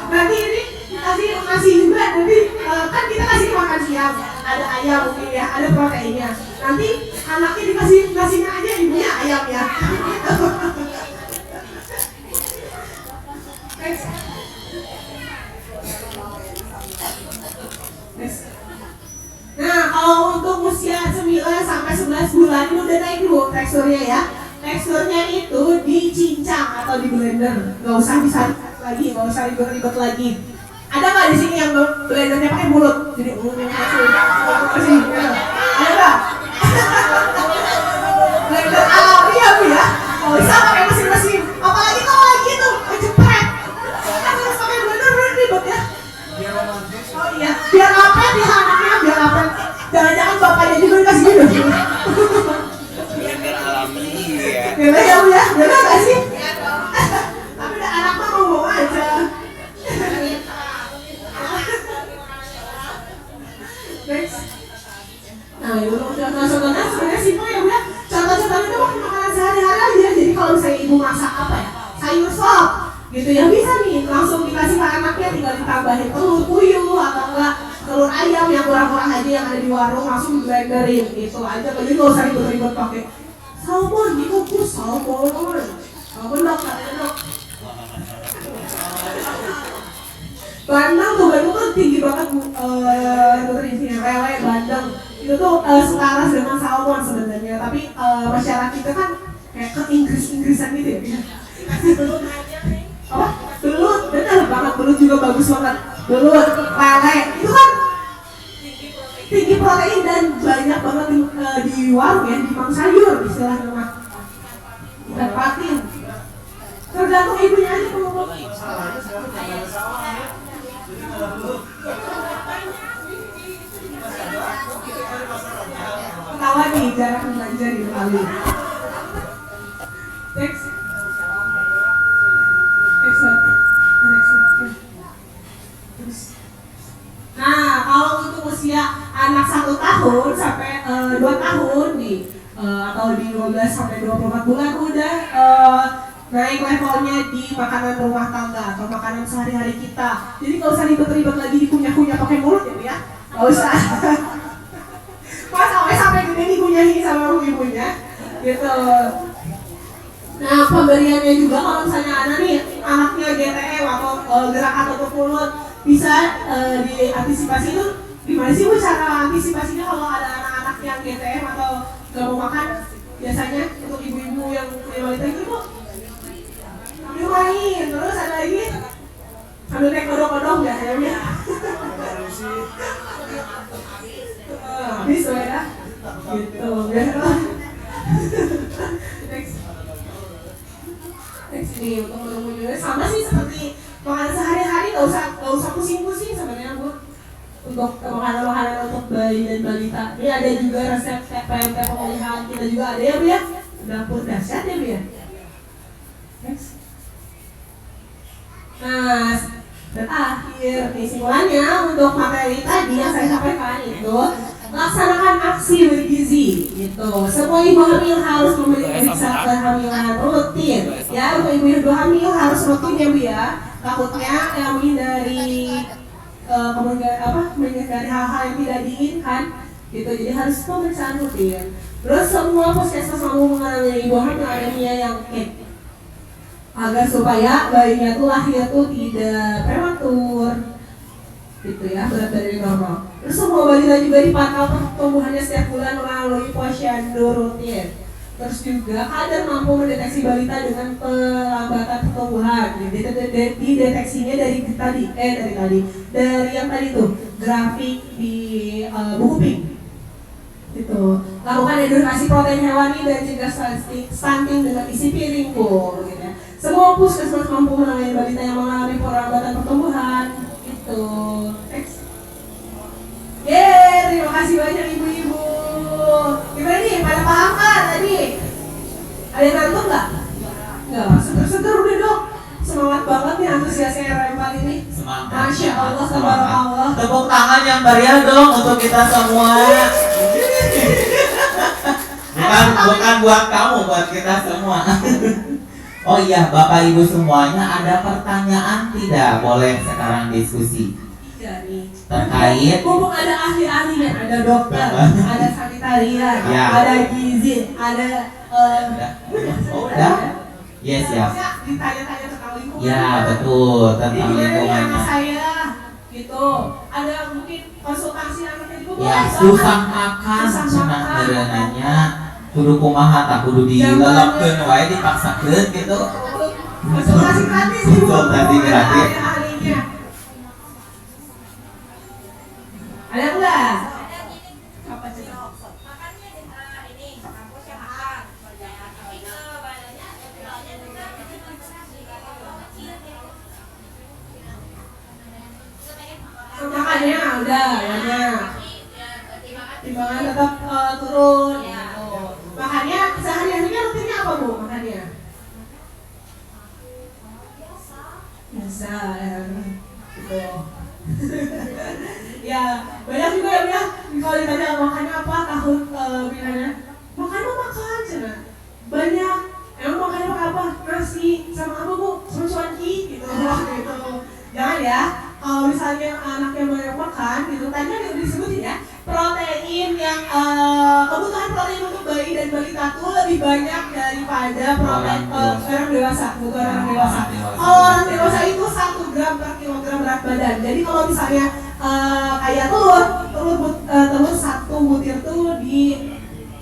Nanti ini dikasih nasi juga. Nanti kan kita kasih makan siang. Ada ayam mungkin ya, ada proteinnya. Nanti anaknya dikasih nasinya aja, ibunya ayam ya. Nah, kalau untuk usia 9 sampai 11 bulan ini udah naik dulu teksturnya ya. Teksturnya itu dicincang atau di blender. Gak usah disaring lagi, gak usah ribet-ribet lagi. Ada nggak di sini yang blendernya pakai mulut? Jadi kasih. Ada nggak? Blender alami ya Bu ya. Gak usah pakai mesin-mesin. Apalagi kalau lagi tuh kejepret. Kan harus pakai blender ribet ya. Oh iya, biar apa ya anaknya, biar apa? Jangan-jangan bapaknya juga dikasih gitu. Blender alami ya. Biar ya Bu ya, biar nggak sih? Tapi anak mah ngomong aja. Nah, itu contoh-contohnya sebenarnya simpel ya Bu ya. Contoh-contohnya itu makanan sehari-hari aja. Jadi kalau misalnya Ibu masak apa ya, sayur sop gitu ya bisa nih langsung dikasih ke anaknya, tinggal ditambahin telur puyuh atau enggak telur ayam yang kurang-kurang aja yang ada di warung langsung di blenderin gitu aja. Jadi nggak usah ribet-ribet pakai salmon dikukus, salmon dok. Bandeng tuh tinggi banget nutrisinya, lele, bandeng itu tuh selaras dengan salmon sebenarnya, tapi masyarakat kita kan kayak ke Inggris-Inggrisan gitu ya. Oh, belut, benar banget, belut juga bagus banget. Belut, lele, itu kan tinggi protein dan banyak banget di warung ya, di mang sayur istilahnya mah. Dapatin. Tergantung ibunya aja kalau ketawa nih, jarang belajar di kali. Next. Nah, kalau untuk usia anak 1 tahun sampai 2 tahun nih, atau di 12 sampai 24 bulan udah naik levelnya di makanan rumah tangga atau makanan sehari-hari kita. Jadi nggak usah ribet-ribet lagi dikunyah-kunyah pakai mulut ya Bu ya, nggak usah. Pas sampai gede dikunyahin sama ibunya, gitu. Nah, pemberiannya juga kalau misalnya anaknya GTM atau gerak tutup mulut bisa diantisipasi itu gimana sih Bu cara antisipasinya kalau ada anak-anak yang GTM atau nggak mau makan? Biasanya untuk ibu-ibu yang punya balita itu Bu, main, terus ada lagi Sambil naik odong-odong ya, ya. Habis ya, gitu. Next. Next nih untuk menu juga sama sih seperti makanan sehari-hari, nggak usah pusing-pusing sebenarnya Bu. Untuk makanan-makanan untuk bayi dan balita. Ini ada juga resep PMP pemulihan kita juga ada ya Bu ya. Dapur dahsyat ya Bu ya. Next. Nah, dan akhir kesimpulannya untuk materi tadi yang saya sampaikan itu laksanakan aksi bergizi gitu. Semua ibu hamil harus membeli periksa kehamilan rutin ya. Untuk ibu hamil harus rutin ya Bu ya. Takutnya yang menghindari menghindari hal-hal yang tidak diinginkan gitu. Jadi harus pemeriksaan rutin. Terus semua puskesmas mampu mengalami ibu hamil anemia yang agar supaya bayinya tuh lahir tuh tidak prematur gitu ya, berat dari normal. Terus semua balita juga dipantau pertumbuhannya setiap bulan melalui posyandu rutin. Terus juga kadar mampu mendeteksi balita dengan pelambatan pertumbuhan. Dideteksinya dari yang tadi tuh grafik di buku pink. Gitu. Lakukan edukasi protein hewani dan juga stunting dengan isi piring Bu. Gitu ya. Semua puskesmas mampu menangani balita yang mengalami perlambatan pertumbuhan. Gitu. Next. Yeay, terima kasih banyak ibu-ibu. Gimana nih, pada paham kan tadi? Ada yang ngantuk nggak? Nggak, seger-seger udah dong. Semangat banget nih antusiasnya Rempal ini. Semangat. Masya Allah, tabarakallah. Tepuk tangan yang meriah dong untuk kita semua. Bukan buat kamu, buat kita semua. Oh iya, Bapak Ibu semuanya, ada pertanyaan tidak? Boleh sekarang diskusi. Iya nih. Terkait. Mumpung ada ahli-ahlinya, ada dokter, ada sanitarian, Ya. ada gizi, ada Udah. Yes, ya. Ditanya-tanya tentang lingkungan. Ya, betul, Jadi tentang gimana nih anak lingkungannya. saya, gitu. Ada mungkin konsultasi anaknya juga Ya, boleh, susah makan, Susah cenah makan. nanya. Kudu kumaha tak kudu dilelapkeun wae dipaksakeun gitu. Konsultasi gratis nih Bu. Konsultasi gratis. Ada ahlinya. Ada enggak? Apa sih? Makannya udah banyak. Timbangan tetap turun. Gitu. Makannya sehari-harinya rutinnya apa Bu? Makannya? Biasa ya. Gitu. Ya, banyak juga ya Bu ya. Kalau ditanya makannya apa, tahun bilangnya makan cina. Banyak. Emang makannya pakai apa? Nasi sama apa Bu? Sama cuanki gitu. Gitu. Jangan ya. Kalau misalnya anaknya banyak makan gitu, tadi kan udah disebutin ya, protein yang kebutuhan protein untuk bayi dan balita itu lebih banyak daripada protein orang dewasa, kebutuhan orang dewasa. Kalau orang dewasa itu 1 gram per kilogram berat badan. Jadi kalau misalnya kayak telur 1 butir tuh di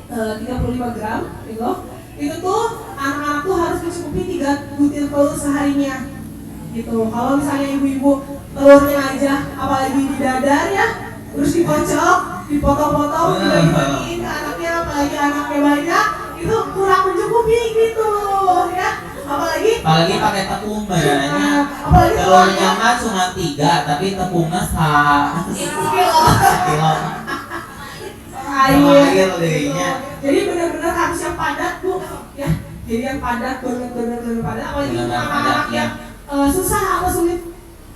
35 gram gitu, itu tuh anak-anak tuh harus mencukupi 3 butir telur seharinya. Gitu. Kalau misalnya ibu-ibu telurnya aja, apalagi di dadar ya, terus dikocok, dipotong-potong, dibagi-bagiin ke anaknya, apalagi anaknya banyak, itu kurang mencukupi gitu ya. Apalagi pakai tepung badannya. apalagi Telurnya mah cuma 3, tapi tepungnya kilo. kilo. Air dehnya. Jadi benar-benar harus yang padat Bu ya. Jadi yang padat, benar-benar padat. Apalagi untuk anak-anak yang susah atau sulit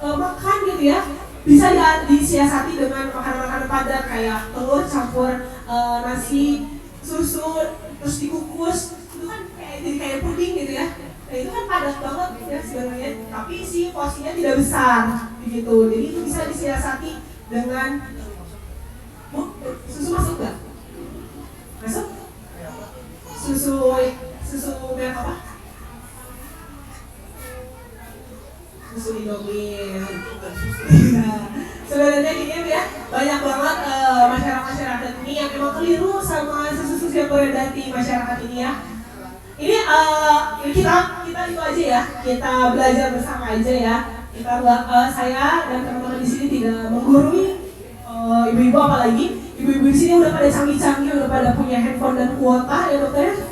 makan gitu ya, bisa disiasati dengan makanan-makanan padat kayak telur campur nasi, susu, terus dikukus. Itu kan jadi kayak puding gitu ya. Nah, itu kan padat banget gitu ya sebenarnya, tapi si porsinya tidak besar gitu. Jadi itu bisa disiasati dengan susu masuk nggak? Masuk? Susu merek apa? Susu Indomie. Sebenarnya gini ya, banyak banget masyarakat ini yang memang keliru sama susu-susu yang beredar di masyarakat ini ya. Ini kita itu aja ya, kita belajar bersama aja ya. Saya dan teman-teman di sini tidak menggurui ibu-ibu, apalagi ibu-ibu di sini udah pada canggih-canggih, udah pada punya handphone dan kuota ya dokter,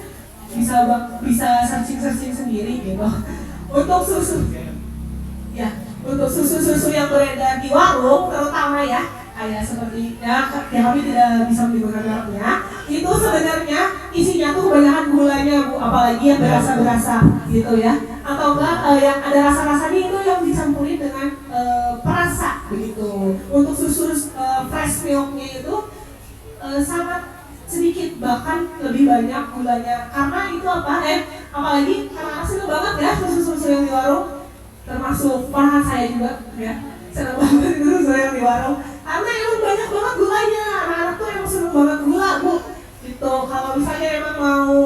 bisa searching sendiri gitu. Untuk susu yang beredar di warung terutama ya, kayak seperti ya kami tidak bisa menyebutkan mereknya, itu sebenarnya isinya tuh kebanyakan gulanya Bu, apalagi yang berasa-berasa gitu ya, atau enggak yang ada rasa-rasanya itu yang dicampurin dengan perasa begitu. Untuk susu fresh milknya itu sangat sedikit, bahkan lebih banyak gulanya, karena itu apalagi karena asin banget ya susu yang di warung, termasuk ponakan saya juga ya, senang banget itu susu yang di warung karena emang banyak banget gulanya. Anak-anak tuh emang seneng banget gula Bu gitu. Kalau misalnya emang mau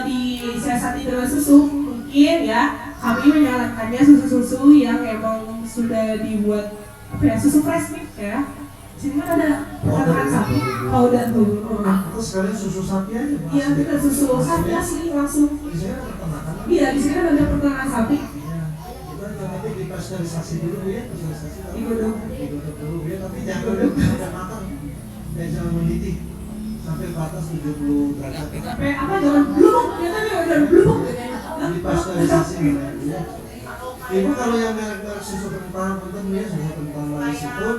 disiasati dengan susu, mungkin ya kami menyarankannya susu-susu yang emang sudah dibuat susu fresh milk ya. Sini kan ada peternakan sapi, powder tuh. Terus sekalian susu sapi aja. Iya, kita susu sapi asli langsung. Di sini ada peternakan. Iya, di sini kan ada peternakan sapi. Iya. Kita nanti dipasteurisasi dulu ya, pasteurisasi. Digodok dulu ya, tapi jangan dulu sampai matang. Jangan mendidih sampai ke atas 70 derajat. Sampai jangan blubuk, biasanya udah blubuk. Dipasteurisasi ya. Ibu kalau yang merek susu kental punten ya, susu kental manis itu.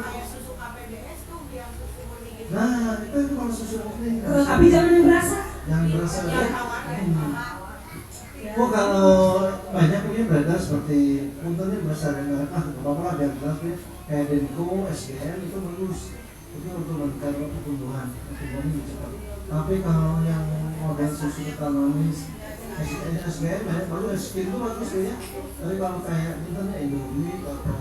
Nah, itu kalau susu murni. Tapi jangan yang berasa. Yang berasa ya. Oh, kalau banyak ini beredar seperti puntennya berasal dari merek apa yang jelas ya, kayak Denko, SGM itu bagus. Itu untuk menekan pertumbuhan lebih cepat. Tapi kalau yang model susu kental manis, SGM banyak bagus, SGM itu bagus ya. Tapi kalau kayak puntennya Indomie atau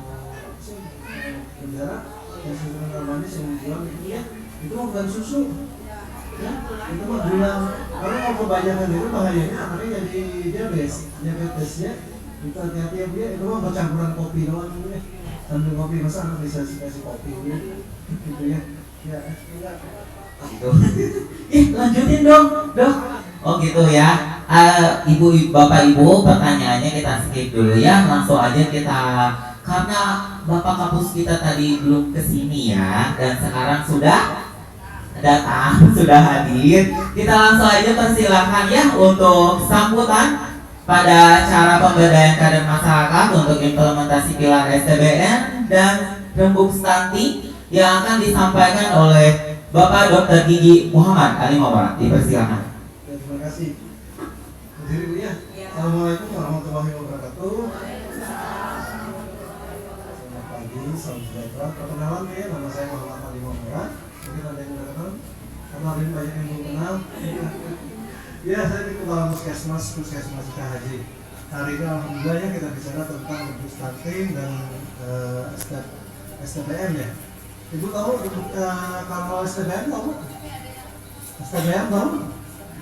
Bendera, yang susu kental manis yang dijual itu ya, itu bukan susu ya, itu mah gula. Kalau mau kebanyakan itu bahayanya anaknya jadi diabetes ya. Itu hati-hati ya Bu ya, itu mah campuran kopi doang ya. Sambil kopi masa anak bisa kasih kopi ya. Gitu ya. Ya, Gitu. Lanjutin dong, Dok. Oh gitu ya. Ibu, Bapak Ibu, pertanyaannya kita skip dulu ya. Langsung aja kita, karena Bapak Kapus kita tadi belum kesini ya, dan sekarang sudah datang, sudah hadir. Kita langsung aja persilahkan ya untuk sambutan pada cara pemberdayaan kader masyarakat untuk implementasi pilar STBN dan rembuk stunting yang akan disampaikan oleh Bapak Dr. Gigi Muhammad Ali Mawar. Dipersilakan. terima kasih. Berdiri Bu ya. Assalamualaikum warahmatullahi wabarakatuh. Selamat pagi, salam sejahtera. Perkenalan ya, nama saya Muhammad Ali Mawar. Mungkin ada yang udah kenal, karena ada yang banyak yang belum kenal. Ya, saya di Kepala Puskesmas Haji. Hari ini alhamdulillah ya kita bicara tentang rembuk stunting dan STBN ya. Ibu tahu kalau STBN tahu? STBN tahu?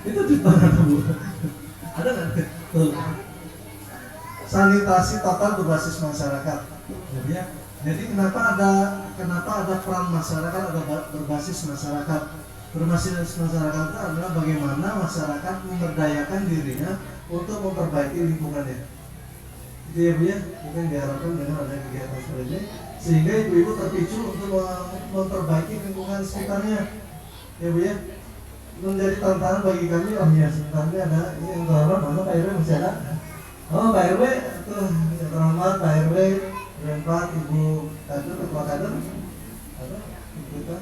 Itu di mana Bu? Ada nggak? Tuh. Sanitasi total berbasis masyarakat. Jadi kenapa ada peran masyarakat, ada berbasis masyarakat? Berbasis masyarakat itu adalah bagaimana masyarakat memberdayakan dirinya untuk memperbaiki lingkungannya. Itu ya Bu ya, itu yang diharapkan dengan adanya kegiatan seperti ini, sehingga ibu-ibu terpicu untuk memperbaiki lingkungan sekitarnya. Ya Bu ya, menjadi tantangan bagi kami. Oh ya, sebentar ini ada ini yang terhormat, mana Pak RW masih ada? Oh Pak RW, tuh yang terhormat Pak RW, yang Pak Ibu Kader, Ketua Kader, ada Ibu kita.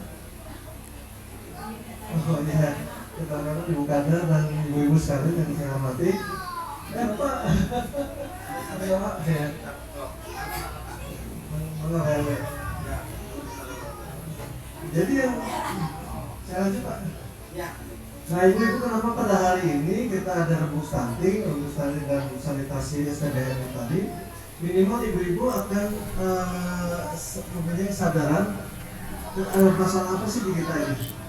Oh iya, kita harapkan Ibu Kader dan ibu-ibu sekalian yang saya hormati. Pak, ada yang Pak? Ya. Mana Pak RW? Jadi yang saya lanjut Pak. Nah ibu-ibu, kenapa pada hari ini kita ada rembuk stunting dan sanitasi STBN tadi? Minimal ibu-ibu akan mempunyai kesadaran masalah apa sih di kita ini.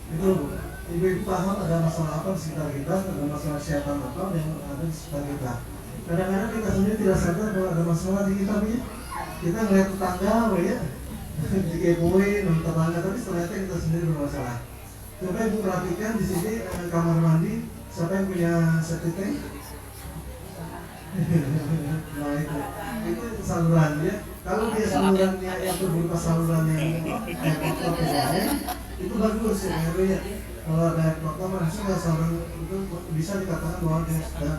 Itu ibu-ibu paham ada masalah apa di sekitar kita, ada masalah kesehatan apa yang ada di sekitar kita. Kadang-kadang kita sendiri tidak sadar bahwa ada masalah di kita punya. Kita ngeliat tetangga, ya, dikepoin tetangga, tapi ternyata kita sendiri bermasalah. Coba ibu perhatikan di sini kamar mandi, siapa yang punya septic tank? Nah itu saluran ya. Kalau dia salurannya yang berupa saluran yang air kotor PDAM itu bagus ya ya. Kalau ada air kotor maksudnya saluran itu bisa dikatakan bahwa dia sudah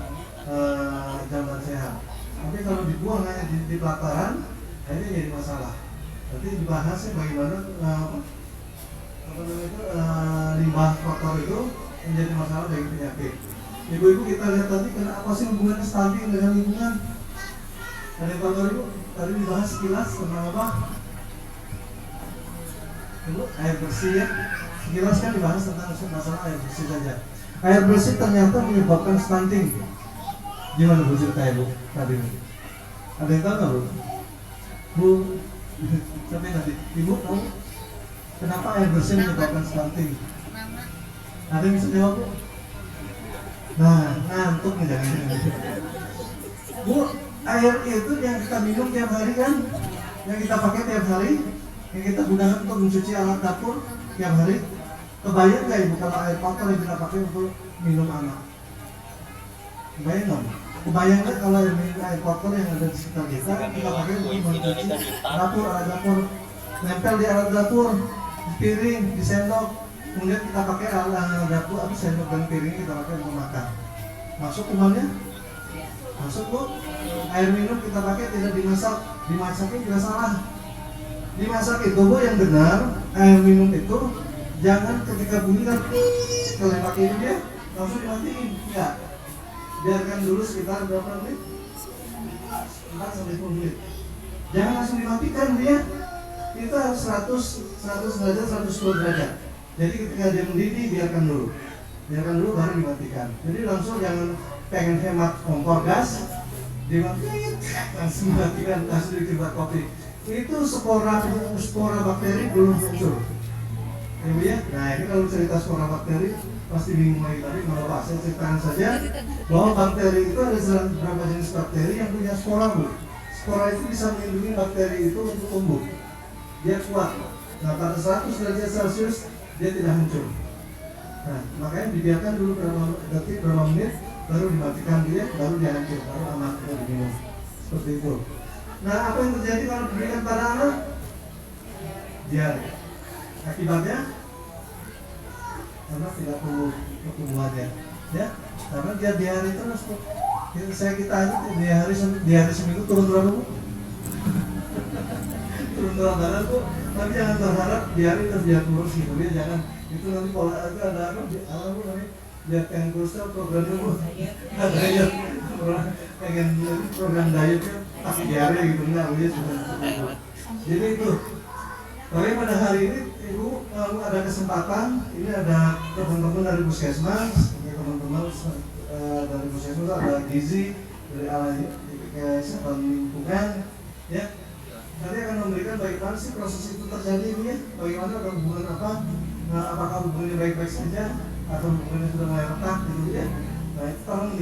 jamban sehat. Tapi kalau dibuang hanya di pelataran, ini jadi masalah. Nanti dibahasnya bagaimana limbah kotor itu menjadi masalah bagi penyakit. Ibu-ibu kita lihat tadi kenapa sih hubungannya stunting dengan lingkungan? Ada yang tahu ibu? Tadi dibahas sekilas tentang apa? Ibu, air bersih ya. Sekilas kan dibahas tentang masalah air bersih saja. Air bersih ternyata menyebabkan stunting. Gimana bu cerita ibu tadi? Ada yang tahu nggak bu? Bu, sampai nanti. Ibu tahu kenapa air bersih menyebabkan stunting? Ada yang bisa jawab bu? Nah, ngantuk nih jangan. Bu, air itu yang kita minum tiap hari kan? Yang kita pakai tiap hari, yang kita gunakan untuk mencuci alat dapur tiap hari. Kebayang nggak ibu kalau air kotor yang kita pakai untuk minum anak? Kebayang nggak? Kebayang nggak kalau air kotor yang ada di sekitar kita pakai untuk mencuci dapur, alat dapur, nempel di alat dapur, di piring, di sendok. Kemudian kita pakai alat dapur atau sendok dan piring kita pakai untuk makan. Masuk umpamanya? Masuk bu. Air minum kita pakai tidak dimasak, dimasakin tidak salah. Dimasak itu bu yang benar, air minum itu jangan ketika bunyi kan kalau pakai ini dia langsung dimatiin, enggak. Biarkan dulu sekitar berapa menit? 4 sampai 10 menit. Jangan langsung dimatikan dia. Kita harus 100 derajat, 110 derajat. Jadi ketika dia mendidih biarkan dulu baru dimatikan. Jadi langsung jangan pengen hemat kompor gas dimatikan langsung dimatikan, langsung dikibat kopi. Itu spora bakteri belum muncul. Ibu ya, nah ini kalau cerita spora bakteri pasti bingung lagi tadi kalau Pak saya ceritakan saja bahwa bakteri itu ada beberapa jenis bakteri yang punya spora bu. Spora itu bisa melindungi bakteri itu untuk tumbuh. Dia kuat. Nah pada 100 derajat Celcius dia tidak muncul. Nah, makanya dibiarkan dulu berapa menit, baru dimatikan dia, baru dihancur, baru anak itu diminum. Seperti itu. Nah, apa yang terjadi kalau diberikan pada anak? Diare. Akibatnya, anak tidak tumbuh pertumbuhannya, ya, karena dia diare terus. Kita aja diare seminggu turun berapa bu? Turun berat badan bu. Tapi jangan berharap diare terus dia kurus gitu ya, jangan. Itu nanti kalau ada apa bu namanya dia pengen kurusnya programnya bu ada diet pengen program dietnya tapi diare gitu enggak bu ya sudah. Jadi itu tapi pada hari ini ibu kalau ada kesempatan ini ada teman-teman dari puskesmas, teman-teman dari puskesmas ada gizi dari alai kesehatan lingkungan ya. Nanti akan memberikan bagaimana sih proses itu terjadi ini ya, bagaimana ada hubungan apa. Nah, apakah hubungannya baik-baik saja atau hubungannya sudah mulai retak gitu ya? Nah itu tolong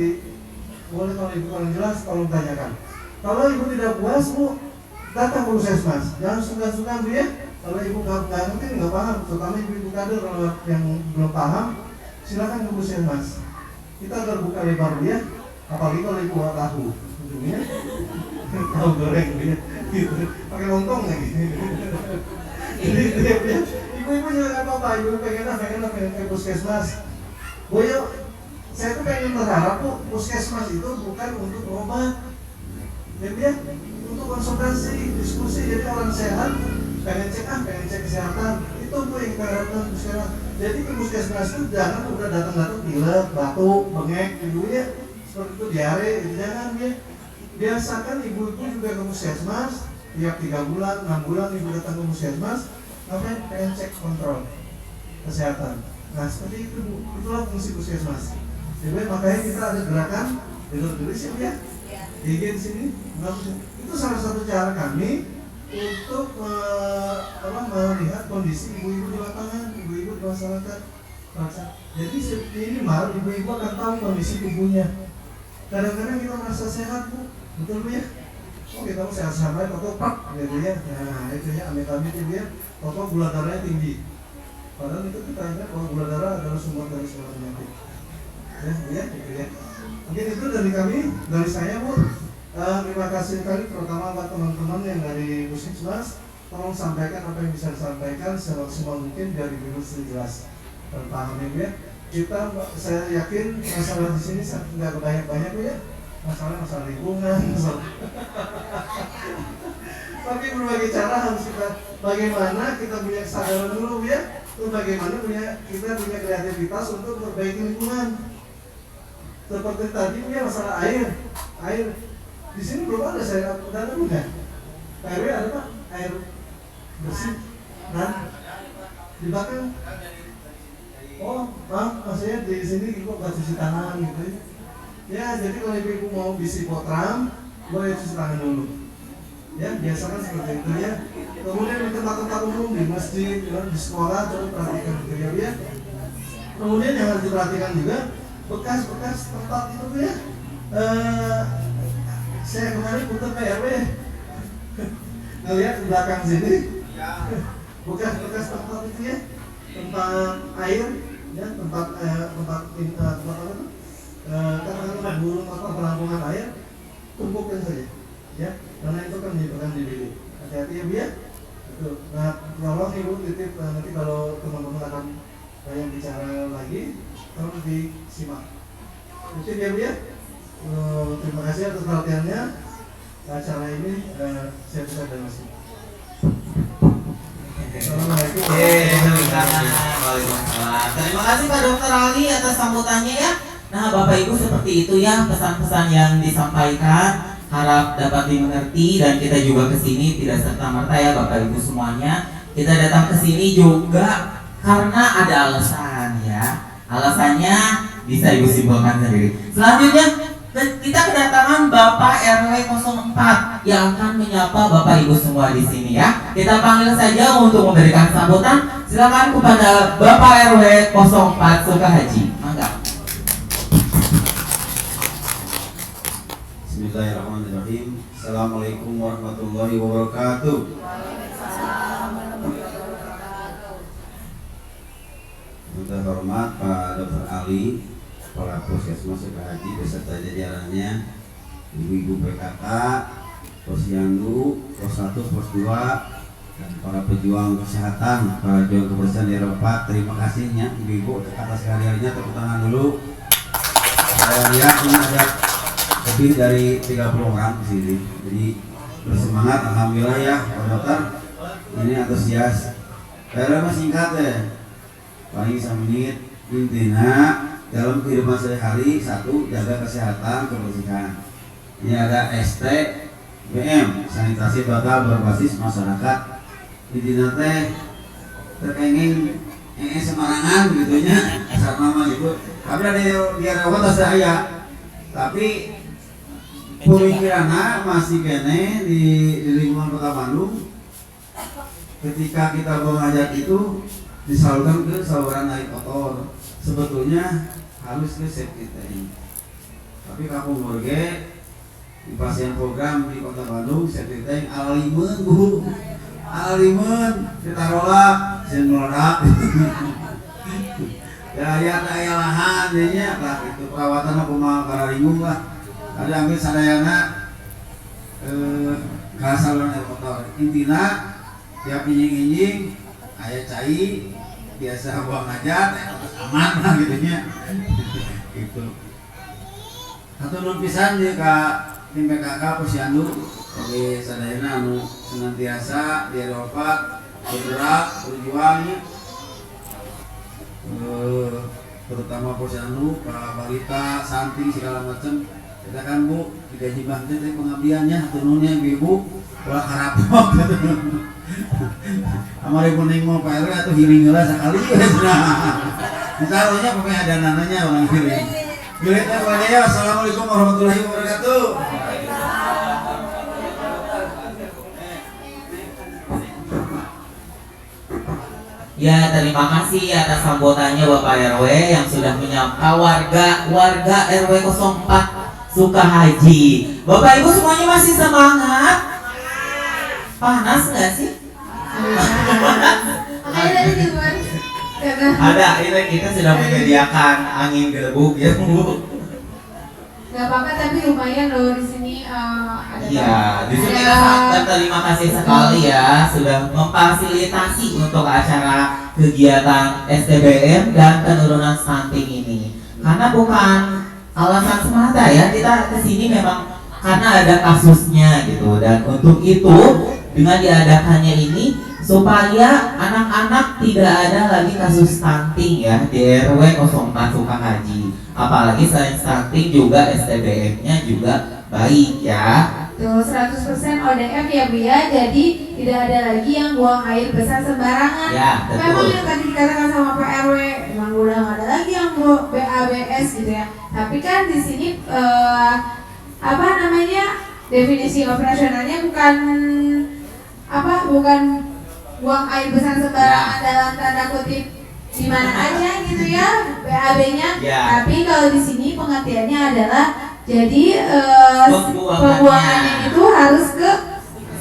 boleh kalau ibu kurang jelas tolong tanyakan. Kalau ibu tidak puas bu, datang ke puskesmas. Jangan sungkan-sungkan bu ya. Kalau ibu nggak ngerti nggak paham, terutama ibu kader yang belum paham, silakan ke puskesmas. Kita terbuka lebar ya. Apalagi kalau ibu nggak tahu, ujungnya tahu goreng ya, gitu. Pakai lontong lagi. Jadi ya. Ibu juga nggak apa-apa, ibu pengen ke puskesmas. Bu yuk, saya tuh pengen berharap bu, puskesmas itu bukan untuk obat, ya, untuk konsultasi, diskusi. Jadi orang sehat pengen cek kesehatan, itu bu yang kita harapkan puskesmas. Jadi ke puskesmas itu jangan udah datang pilek, batuk, bengek, ibu ya, seperti itu diare, gitu. Jangan ya. Biasakan ibu-ibu juga ke puskesmas, tiap 3 bulan, 6 bulan ibu datang ke puskesmas. Ngapain? Pengen cek kontrol kesehatan. Nah seperti itu bu, itulah fungsi puskesmas. Jadi makanya kita ada gerakan dulu sih ya, IG di sini. Itu salah satu cara kami untuk melihat kondisi ibu-ibu di lapangan, ibu-ibu di masyarakat. Jadi ini malah ibu-ibu akan tahu kondisi tubuhnya. Kadang-kadang kita merasa sehat bu, betul bu ya? Oh kita mau sehat-sehat baik, atau pak gitu ya. Nah itu ya amit-amit itu ya. Atau gula darahnya tinggi. Padahal itu kita ingat bahwa gula darah adalah sumber dari segala penyakit. Ya, gitu ya. Mungkin itu dari kami, dari saya Bu. Terima kasih sekali terutama buat teman-teman yang dari Puskesmas. Tolong sampaikan apa yang bisa disampaikan semaksimal mungkin biar Ibu jelas dan paham ya. Kita, saya yakin masalah di sini nggak banyak Bu ya. Masalah lingkungan, tapi berbagai cara harus kita bagaimana kita punya kesadaran dulu ya, untuk bagaimana kita punya kreativitas untuk memperbaiki lingkungan. Seperti tadi punya masalah air di sini belum ada saya dana bukan? RW ada Pak? Air bersih dan di belakang. Oh, maaf, maksudnya di sini ibu nggak cuci tangan gitu ya. Jadi kalau ibu mau bisi potram, boleh cuci tangan dulu. Ya, biasakan seperti itu ya. Kemudian di tempat-tempat umum, di masjid, di sekolah, coba perhatikan gitu ya. Kemudian yang harus diperhatikan juga bekas-bekas tempat itu ya. Saya kemarin putar PRW, ngelihat di belakang sini, bekas-bekas tempat itu ya, tempat air, ya, tempat apa itu? Katakanlah burung atau penampungan air, tumpukan saja, ya, karena itu kan menyebabkan diri. Hati-hati ya Bu ya. Betul. Nah, tolong Ibu titip nanti kalau teman-teman akan yang bicara lagi, tolong disimak. Titip ya Bu ya. Terima kasih atas perhatiannya. Acara ini saya bisa dan masih. Assalamualaikum. Waalaikumsalam. Terima kasih Pak Dr. Ali atas sambutannya ya. Nah Bapak Ibu seperti itu ya pesan-pesan yang disampaikan, harap dapat dimengerti dan kita juga kesini tidak serta-merta ya Bapak Ibu semuanya. Kita datang ke sini juga karena ada alasan ya. Alasannya bisa Ibu simpulkan sendiri. Selanjutnya kita kedatangan Bapak RW 04 yang akan menyapa Bapak Ibu semua di sini ya. Kita panggil saja untuk memberikan sambutan. Silakan kepada Bapak RW 04 Sukahaji. Mangga. Bismillahirrahmanirrahim. Assalamualaikum warahmatullahi wabarakatuh. Yang terhormat Pak Dr. Ali, Kepala Puskesmas Sukahaji beserta jajarannya, Ibu-ibu PKK, Posyandu, Pos 1, Pos 2, dan para pejuang kesehatan, para pejuang kebersihan di Eropa. Terima kasihnya Ibu-ibu atas kehadirannya. Tepuk tangan dulu. Saya lihat ini ada lebih dari 30 orang di sini. Jadi bersemangat, alhamdulillah ya Pak Dokter. Ini antusias. Saya masih singkat ya, paling 1 menit. Intinya dalam kehidupan sehari-hari, 1, jaga kesehatan, kebersihan. Ini ada STBM, sanitasi bakal berbasis masyarakat. Intinya teh terkenging semarangan gitunya, asal nama gitu. Tapi di Eropa saya, tapi pemikirannya masih kene di lingkungan Kota Bandung. Ketika kita mengajak itu disalurkan ke saluran air kotor, sebetulnya harus ke safety tank. Tapi kampung Morge di pasien program di Kota Bandung safety tank alimen Bu, alimen kita rolak, sen meledak. Ya daya lahan nya lah itu perawatan aku mah kararinggung lah. Ada ambil sadayana ka saluran air kotor. Intina tiap injing-injing aya cai biasa buang hajat aman lah gitunya. Gitu. Atau nun pisan di ka tim PKK Posyandu sebagai sadayana anu senantiasa di Eropa bergerak berjuang terutama Posyandu, para balita, santri segala macam. Kita kan Bu digaji bantu dari pengabdiannya turunnya ibu ulah karapok. Amari kuning mau PRW atau healing lah sekali nah. Misalnya pokoknya ada nananya orang healing. Gilitnya kepada ya. Assalamualaikum warahmatullahi wabarakatuh. Ya, terima kasih atas sambutannya Bapak RW yang sudah menyapa warga RW 04 Sukahaji. Bapak Ibu semuanya masih semangat? Panas nggak sih? Ada, ini kita sudah menyediakan angin gelembung ya Bu. Gak apa-apa, tapi lumayan loh di sini ada. Iya, di sini kita sangat terima kasih sekali ya sudah memfasilitasi untuk acara kegiatan STBM dan penurunan stunting ini. Karena bukan alasan semata ya, kita kesini memang karena ada kasusnya gitu, dan untuk itu dengan diadakannya ini supaya anak-anak tidak ada lagi kasus stunting ya di RW 04 Sukahaji. Apalagi selain stunting juga STBM-nya juga baik ya. Tuh 100% ODF ya Bu ya, jadi tidak ada lagi yang buang air besar sembarangan. Ya, Memang betul. yang tadi dikatakan sama Pak RW, memang udah nggak ada lagi yang BABS gitu ya. Tapi kan di sini apa namanya, definisi operasionalnya bukan bukan buang air besar sembarangan dalam tanda kutip di mana aja gitu ya BAB-nya. Ya. Tapi kalau di sini pengertiannya adalah jadi Pembuangannya itu harus ke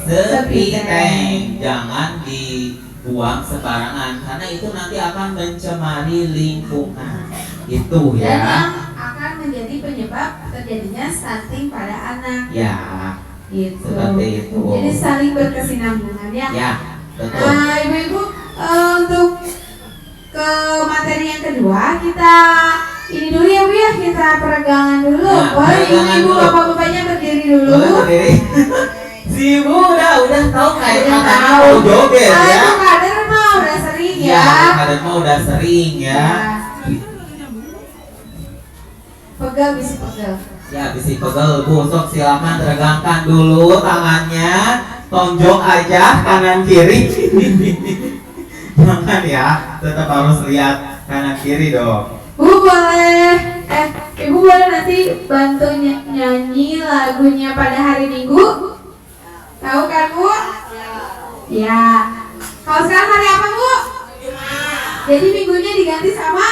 sepi tank, jangan dibuang sembarangan karena itu nanti akan mencemari lingkungan. Itu dan yang ya. akan menjadi penyebab terjadinya stunting pada anak. Ya, Gitu. seperti itu. Jadi saling berkesinambungan ya. Ya, betul. Nah, Ibu-ibu, untuk ke materi yang kedua kita ini dulu ya Bu ya, kita peregangan dulu. Nah, Boleh peregangan Ibu-ibu dulu. bapak-bapaknya berdiri dulu. Boleh berdiri. Si Ibu udah tahu kayak Udah kakak tahu. mau joget Ah, ya. itu kader mah udah sering Iya, ya. kadang mah udah sering ya. Pegal bisa pegal. Ya, bisi pegel Bu, sok silakan regangkan dulu tangannya, tonjok aja kanan kiri. Jangan ya, tetap harus lihat kanan kiri dong. Bu boleh, Ibu boleh nanti bantu nyanyi lagunya pada hari Minggu. Tahu kan Bu? Ya. Kalau sekarang hari apa Bu? Jadi minggunya diganti sama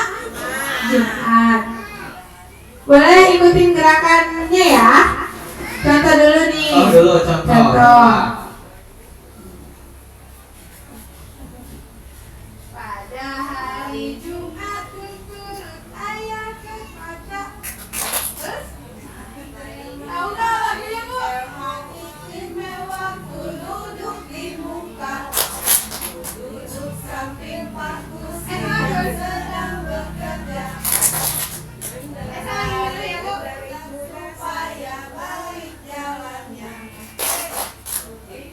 Jumat. Boleh ikutin gerakannya ya. Contoh dulu nih. Oh dulu contoh. Contoh. Pada hari Jumat turut ayah kepada. Terus? Tahu nggak lagunya Bu? Istimewa ku duduk di muka, duduk samping Pak Kursi sedang bekerja. Supaya baik jalannya. Tutik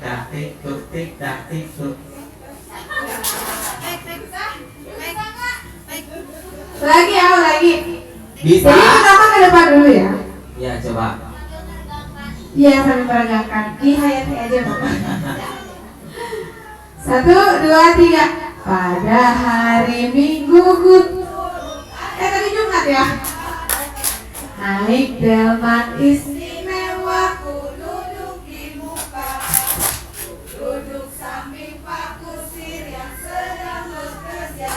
tatik tutik tatik tut. Lagi ya, lagi. Bisa? Jadi pertama ke depan dulu ya. Ya coba. Iya sambil meregangkan. Dihayati aja Bu. 1, 2, 3. Pada hari Minggu tadi Jumat ya. Naik delman istimewa ku duduk di muka, duduk samping Pak Kusir yang sedang bekerja,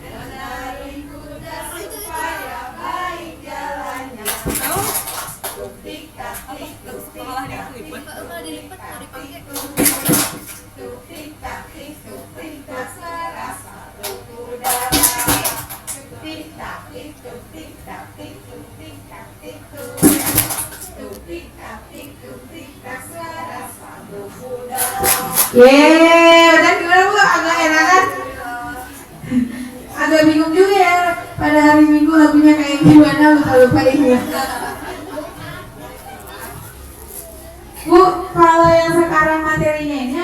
menarik kuda supaya baik jalannya. Tuk-tik tak-tik, tuk-tik tak-tik, tuk-tik tak-tik, tuk-tik tak serasa kuda. Tuk-tik tak-tik, tuk-tik tak-tik, tuk-tik tak-tik, tuk-tik tak-tik, tuk-tik tak serasa kuda. Yeay, udah gimana Bu? Agak enakan? Agak bingung juga ya pada hari Minggu lagunya kayak gimana, lupa-lupa ini ya. Bu, kalau yang sekarang materinya ini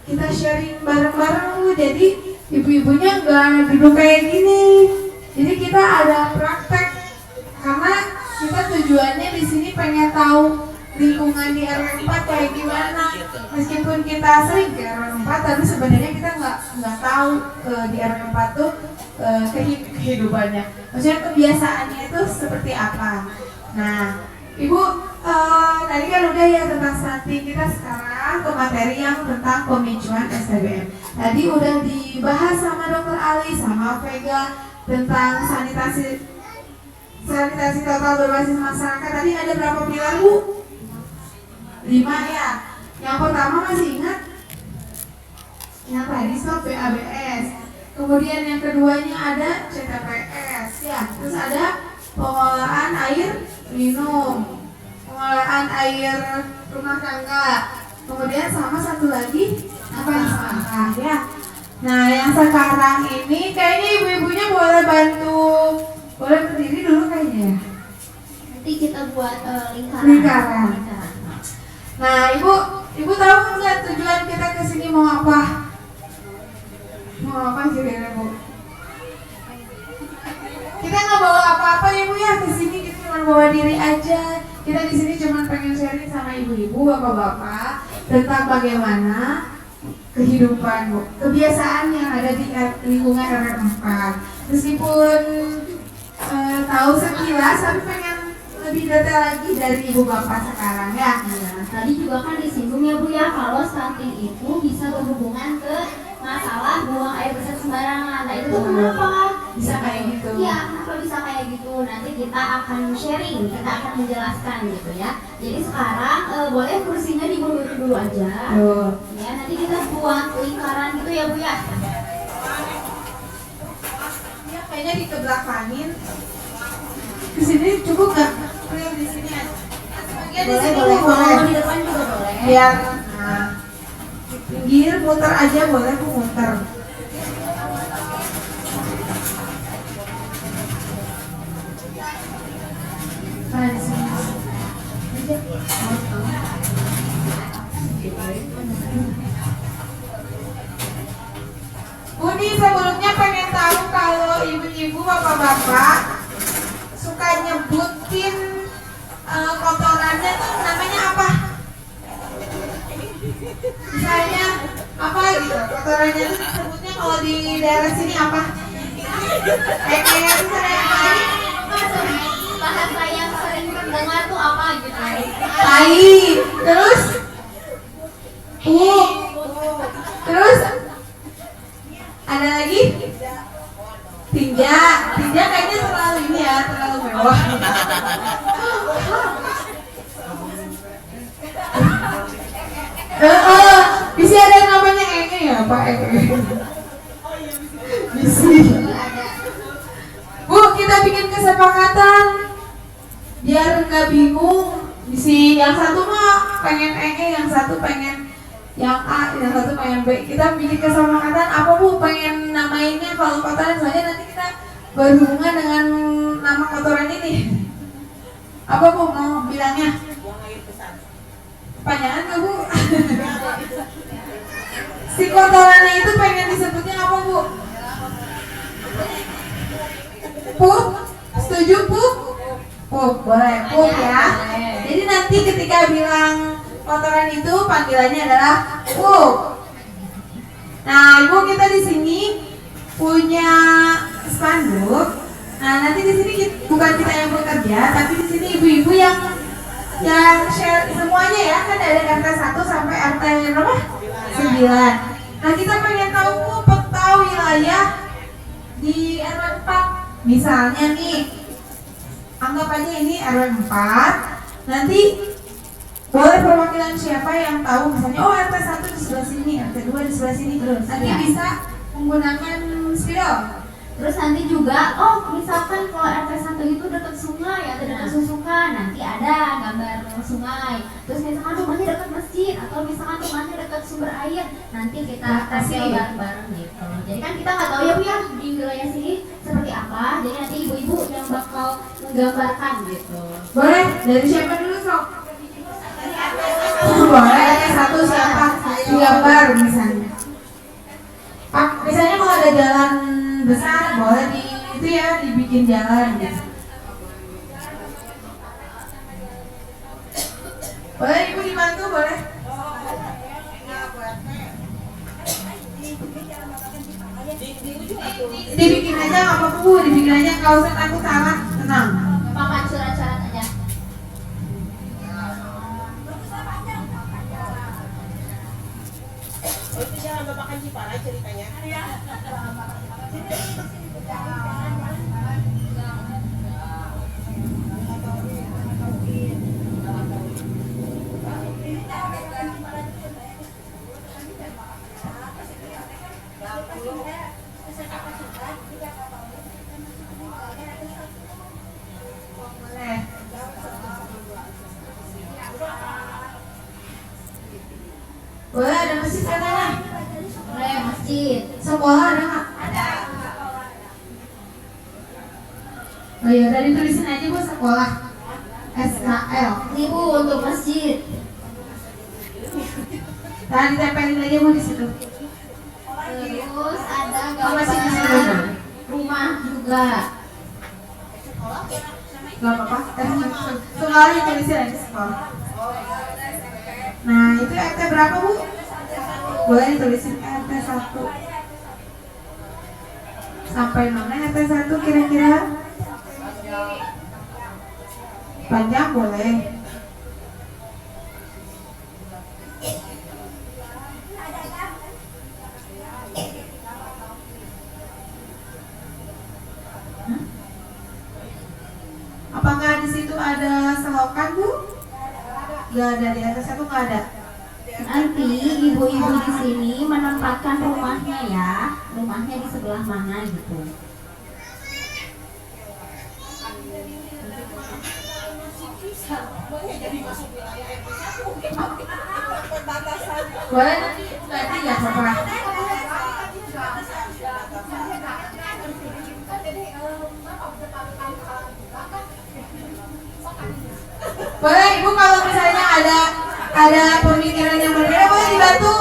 kita sharing bareng-bareng Bu. Jadi ibu-ibunya nggak duduk kayak gini. Jadi kita ada praktek karena kita tujuannya di sini pengen tahu lingkungan di RW 4 kayak gimana. Meskipun kita sering ke RW 4, tapi sebenarnya kita nggak tahu di RW 4 tuh kehidupannya. Maksudnya kebiasaannya itu seperti apa. Nah, Ibu, tadi kan udah ya tentang stunting. Kita sekarang ke materi yang tentang pemicuan STBM. Tadi udah dibahas sama Dokter Ali, sama Vega tentang sanitasi total berbasis masyarakat. Tadi ada berapa pilar Bu? 5 ya. Yang pertama masih ingat? yang tadi stop BABS. Kemudian yang keduanya ada CTPS ya. Terus ada pengelolaan air minum, pengelolaan air rumah tangga. Kemudian sama satu lagi apa yang sampah ya. Nah yang sekarang ini kayaknya ibu-ibunya boleh bantu, boleh berdiri dulu kayaknya ya. Nanti kita buat Lingkaran. Nah ibu tahu nggak tujuan kita kesini mau apa? Mau apa kira-kira bu? Kita nggak bawa apa-apa ya bu ya kesini, kita cuma bawa diri aja. Kita di sini cuma pengen sharing sama ibu-ibu, bapak-bapak tentang bagaimana kehidupan bu, kebiasaan yang ada di lingkungan RW4. Meskipun tahu sekilas, tapi pengen lebih detail lagi dari ibu bapak sekarang ya. Nah, tadi juga kan disinggung ya Bu ya, kalau stunting itu bisa berhubungan ke masalah buang air besar sembarangan. Nah itu tuh kenapa? Bisa kayak gitu. Iya, kenapa bisa kayak gitu? Nanti kita akan sharing, kita akan menjelaskan gitu ya. Jadi sekarang boleh kursinya dimundur dulu aja. Ya, nanti kita buat lingkaran gitu ya Bu ya. Ya kayaknya dikebelakangin. Di sini cukup nggak? Boleh di sini aja. Sebagian di sini boleh. boleh. Kalau di depan juga boleh. Biar di pinggir muter aja boleh, aku muter. Nah, di sini. Bu, nih sebelumnya pengen tahu kalau ibu-ibu, bapak-bapak suka nyebutin kotorannya tuh namanya apa? Misalnya apa gitu? Kotorannya tuh disebutnya kalau di daerah sini apa? Kayak misalnya apa? Bahasa yang sering terdengar tuh apa gitu? Tai. Terus? Terus? Ada lagi? Tinja. Tinja kayaknya terlalu ini ya, terlalu mewah. Bisa ada yang namanya Enge ya Pak Enge. Bisa. Bu, kita bikin kesepakatan biar nggak bingung. Si yang satu mah pengen Enge, yang satu pengen yang A, yang satu pengen B. Kita bikin kesepakatan apa Bu pengen namainnya kalau kotoran, soalnya nanti kita berhubungan dengan nama kotoran ini. Apa Bu mau bilangnya? Pertanyaan nggak Bu? Si kotorannya itu pengen disebutnya apa Bu? Pup? Setuju Pup? Pup, boleh Pup ya. Jadi nanti ketika bilang kotoran itu panggilannya adalah Pup. Nah Ibu, kita di sini punya spanduk. Nah nanti di sini bukan kita yang bekerja, tapi di sini ibu-ibu yang share semuanya ya, kan ada RT 1 sampai RT berapa? 9. Nah kita pengen tahu Bu peta wilayah di RW 4. Misalnya nih, anggap aja ini RW 4. Nanti boleh perwakilan siapa yang tahu, misalnya oh RT 1 di sebelah sini, RT 2 di sebelah sini. Nanti Ya. bisa menggunakan spidol. Terus nanti juga, oh misalkan kalau RT 1 itu dekat sungai atau dekat susukan, nanti ada gambar sungai. Terus misalkan rumahnya dekat masjid atau misalkan rumahnya dekat sumber air, nanti kita kasih bareng-bareng gitu. Jadi kan kita nggak tahu ya Bu ya di wilayah sini seperti apa. Jadi nanti ibu-ibu yang bakal menggambarkan gitu. Boleh, dari siapa dulu Sok? Boleh, RT 1 siapa? Gambar misalnya. Pak, misalnya kalau ada jalan besar boleh di itu ya dibikin jalan gitu. Boleh Ibu dibantu boleh. Dibikin aja nggak apa-apa Bu, dibikin aja, nggak usah takut salah, tenang. Papan surat-surat aja. Itu jangan babakan Cipara ceritanya. masjid katanya. Boleh masjid. Sekolah ada nggak? Oh iya, tadi tulisin aja Bu sekolah. SKL. Ini Bu untuk masjid. Nah, ditempelin aja Bu di situ. Terus ada masih di situ. gambar rumah juga. Gak apa-apa. Sekolah ditulisin aja sekolah. Nah, itu RT berapa Bu? Boleh ditulisin RT 1. Sampai mana RT 1 kira-kira? Panjang boleh. Apakah di situ ada selokan Bu? Gak ada, di atas satu nggak ada. Nanti ibu-ibu di sini menempatkan rumahnya ya. Rumahnya di sebelah mana gitu. Boleh nanti ya apa-apa. Boleh Ibu kalau misalnya ada pemikiran yang berbeda boleh dibantu.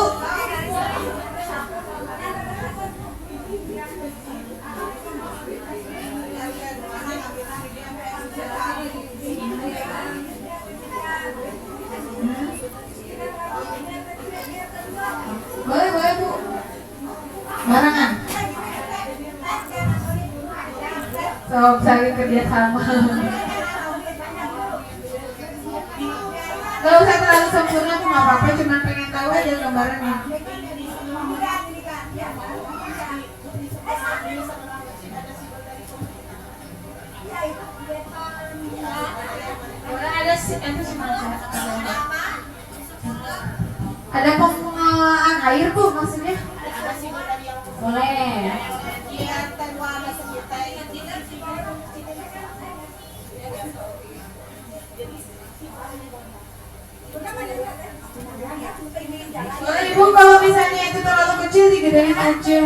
Boleh Bu. Barengan. Sok cari kerjasama. Gak usah terlalu sempurna tuh nggak apa-apa, cuma pengen tahu aja gambarannya. Boleh ada itu semacam ada pengolahan air tuh maksudnya. Boleh. Boleh Ibu kalau misalnya itu terlalu kecil digedein aja.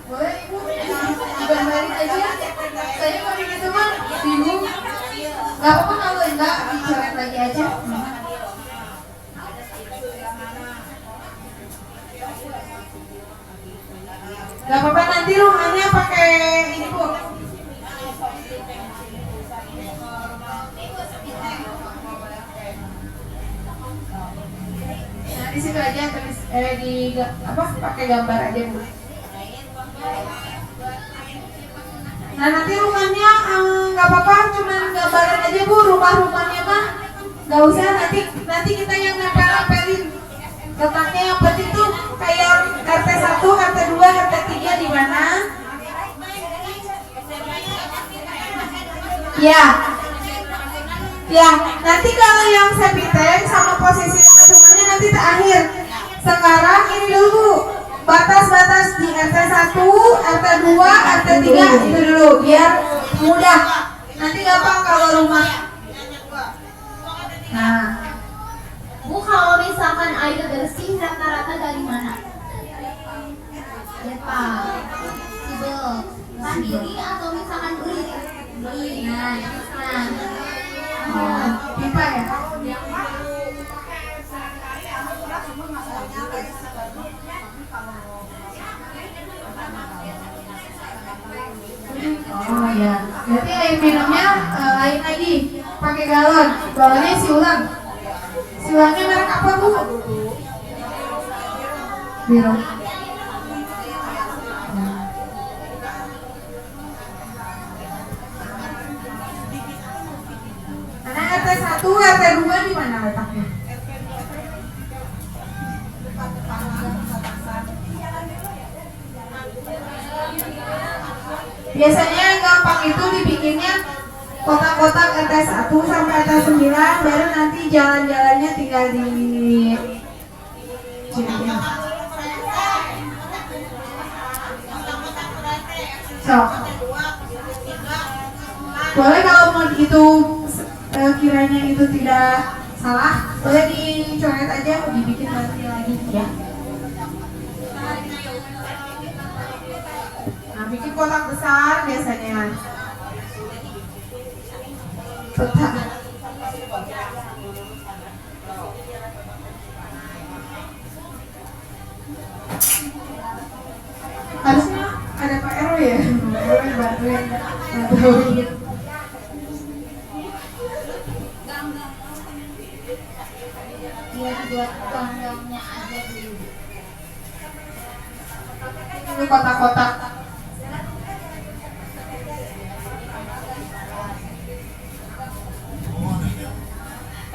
Boleh Ibu digambarin aja. Saya kalau gitu mah bingung. Gak apa-apa kalau enggak dicoret lagi aja. Gak apa-apa nanti rumahnya pakai ini Bu. Nah di situ aja tulis di apa pakai gambar aja Bu. Nah nanti rumahnya nggak apa-apa, cuman gambaran aja Bu, rumahnya mah nggak usah nanti kita yang nempelin letaknya. Yang penting tuh kayak RT 1, RT 2, RT 3 di mana? Ya nanti kalau yang septic sama posisi rumahnya nanti terakhir. Sekarang ini dulu batas-batas di RT 1, RT 2, RT 3 itu dulu biar mudah. Nanti gampang kalau rumah. Nah, Bu kalau misalkan air bersih rata-rata dari mana? Depa, Sibel, sendiri atau misalkan beli? Beli. oh, pipa ya. Oh ya, berarti air minumnya lain lagi, pakai galon. Galonnya isi ulang. Si ulangnya merek apa Bu? Biru. Karena RT 1, RT 2 di mana letaknya? Biasanya yang gampang itu dibikinnya kotak-kotak RT 1 sampai RT 9, baru nanti jalan-jalannya tinggal di sini. Sok. Boleh kalau mau itu kiranya itu tidak salah, boleh dicoret aja, mau dibikin lagi ya. Nah, bikin kotak besar biasanya. Peta. Harusnya ada Pak RW ya, Pak RW bantuin. Dia buat ganggangnya aja dulu. Ini kotak-kotak.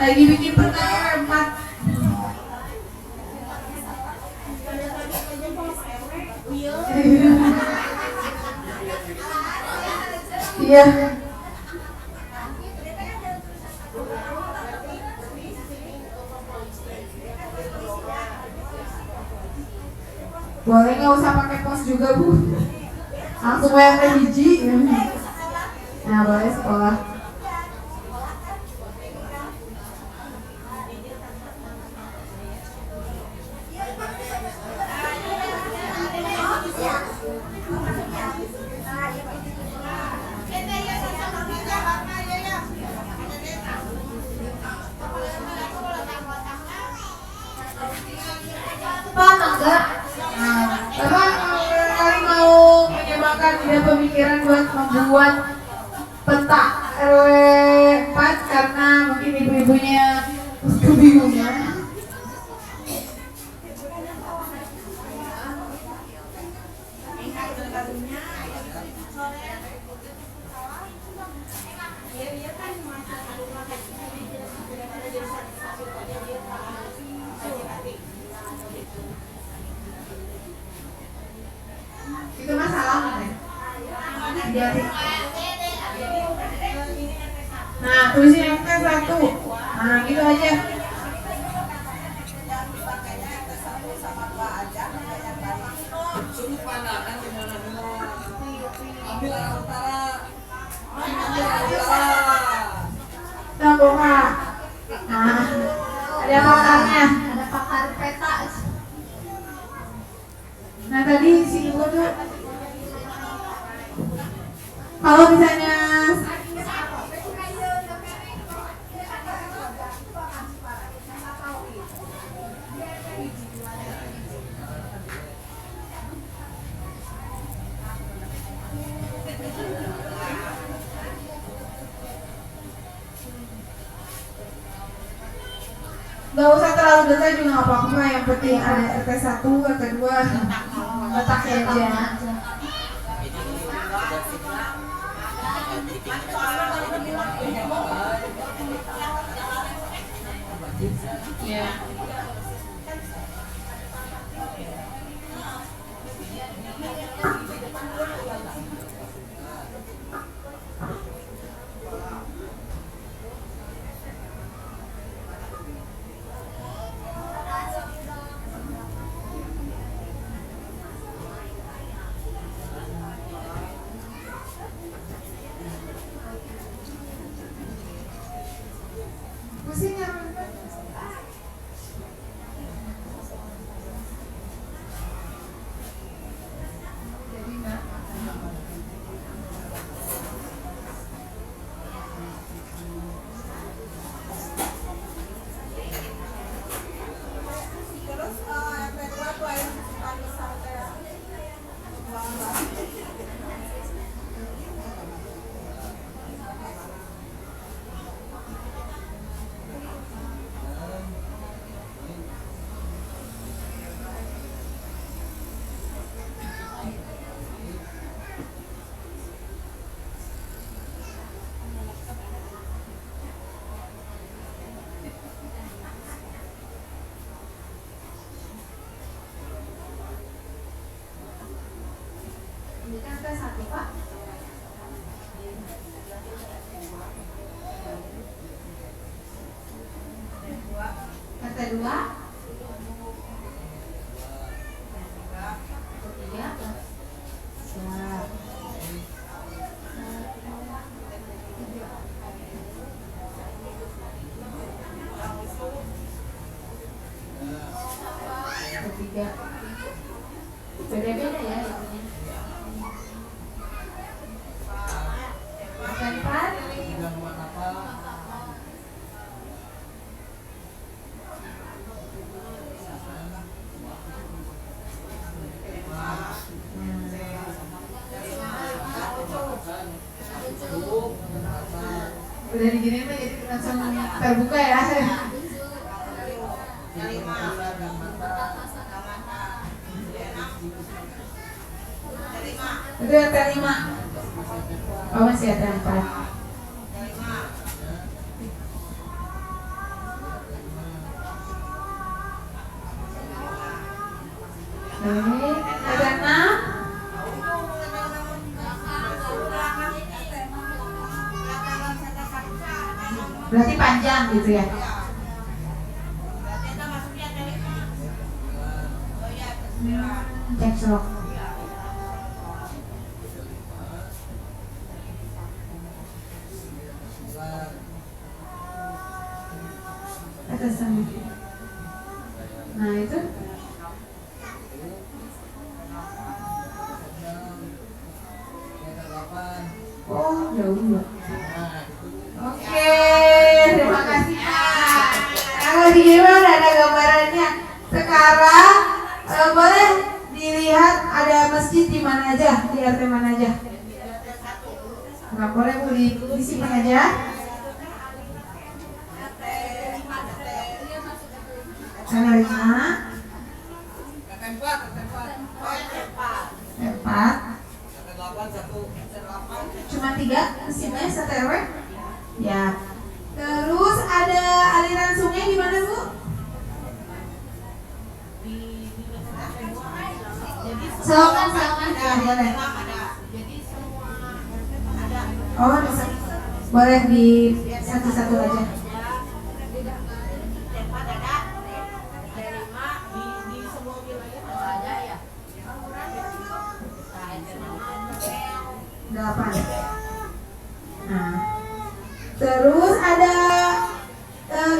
Lagi bikin peta R4. Iya. Boleh nggak usah pakai pos juga Bu, langsung WP hiji. Nah boleh sekolah. Pak, enggak. Bapak kali mau menyebarkan ide pemikiran buat membuat peta RW 4 karena mungkin ibu-ibunya kebingungan. Itu masalah kan? Jadi, nah tulisin RT 1. Nah gitu aja. Nah, Boka. Nah, ada pakarnya. Ada pakar peta. Nah tadi si ibu tuh kalau misalnya nggak usah terlalu detail juga nggak apa-apa, yang penting ada RT 1, RT 2 letaknya aja. Ya. Pusing ya. Jadi nggak. kedua, ketiga, siap. Ketiga, beda-beda ya itunya. Keempat, udah digini mah jadi langsung terbuka ya. Itu yang kelima. Oh masih ada 4. Oke, ada 6. Berarti panjang gitu ya. Cek sok. Atas sana. Nah itu. Oh jauh ya. Oke, terima kasih Kak. Kalau di gimana ada gambarannya. Sekarang boleh dilihat ada masjid di mana aja, di RT mana aja. Nggak boleh, Bu, disimpan aja. Ada 5. 4. Cuma 3 mesinnya satu RW. Ya. Terus ada aliran sungai di mana, Bu? Selokan. Ya, boleh. Oh, bisa. Boleh di satu-satu aja. Delapan. Nah, terus ada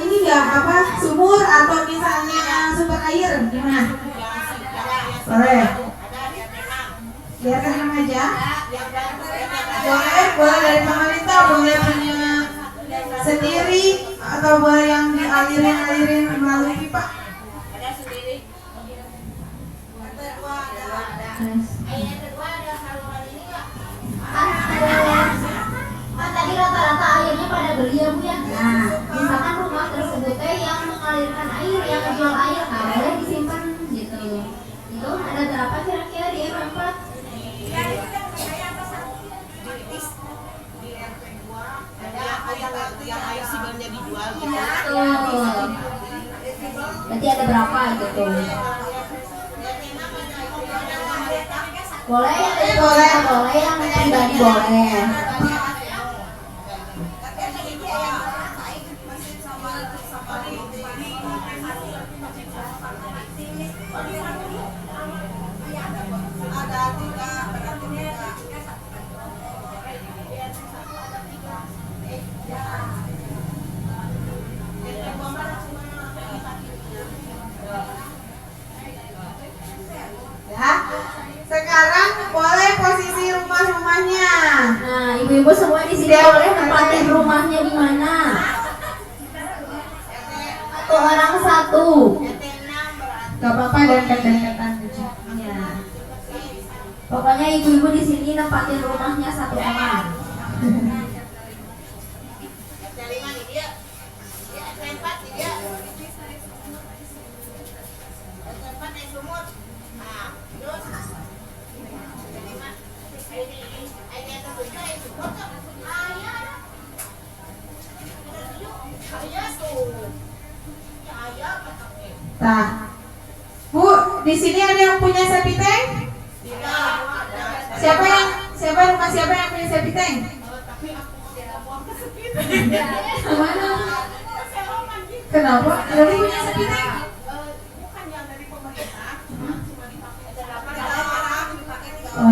ini nggak apa sumur atau misalnya sumber air gimana? Boleh. Biarkan nama aja. Boleh dari pemerintah, boleh punya sendiri atau boleh yang dialirin melalui pipa. Kan tadi rata-rata airnya pada beli ya Bu ya. Nah, misalkan rumah tersebut yang mengalirkan air, yang menjual air, nah boleh disimpan gitu. Itu ada berapa kira-kira di RW 4? Yang air sibernya dijual gitu. Betul. Berarti ada berapa gitu? Boleh yang dari pemerintah boleh, yang pribadi boleh. Ya. Sekarang boleh posisi rumah-rumahnya. Nah, ibu-ibu semua di sini boleh tempatin rumahnya di mana? Satu orang satu. Gak apa-apa dempet-dempetan aja. Ya. Pokoknya ibu-ibu di sini nempatin rumahnya satu orang. Nah, Bu, di sini ada yang punya septic tank? Siapa yang punya septic tank? Kemana? Kenapa? Dari punya septic tank? Bukan yang dari pemerintah, cuma dipakai ada 8 orang dipakai 3 Oh.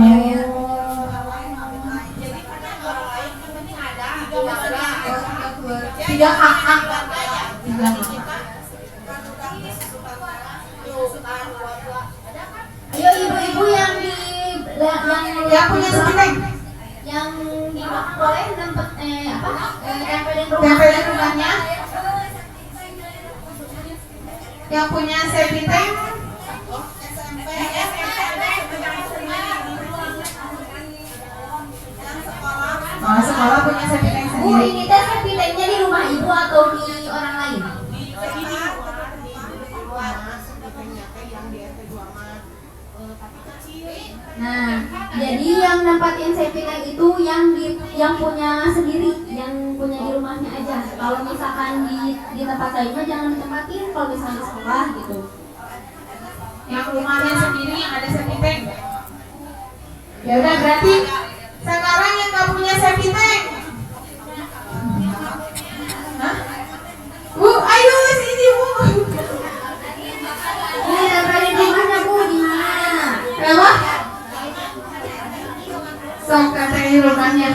Jadi karena orang lain yang penting ada 3 Tiga kakak. Tiga kakak. Ayo ibu-ibu yang Yang punya septic tank? yang di belakang boleh tempelin Tempelin rumahnya. Yang punya septic tank? Oh, sekolah punya septic tank Bu, sendiri. ini teh septic tanknya di rumah ibu atau di orang lain? Nah, jadi yang nempatin septic tank itu yang punya sendiri, yang punya di rumahnya aja. Kalau misalkan di tempat lainnya jangan ditempatin kalau misalnya di sekolah gitu. Yang rumahnya sendiri yang ada septic tank. Ya udah berarti sekarang yang nggak punya septic tank. Hah? Bu, ayo sini bu. Ini tempelin rumahnya Bu di mana? Kenapa? Sok katanya rumahnya.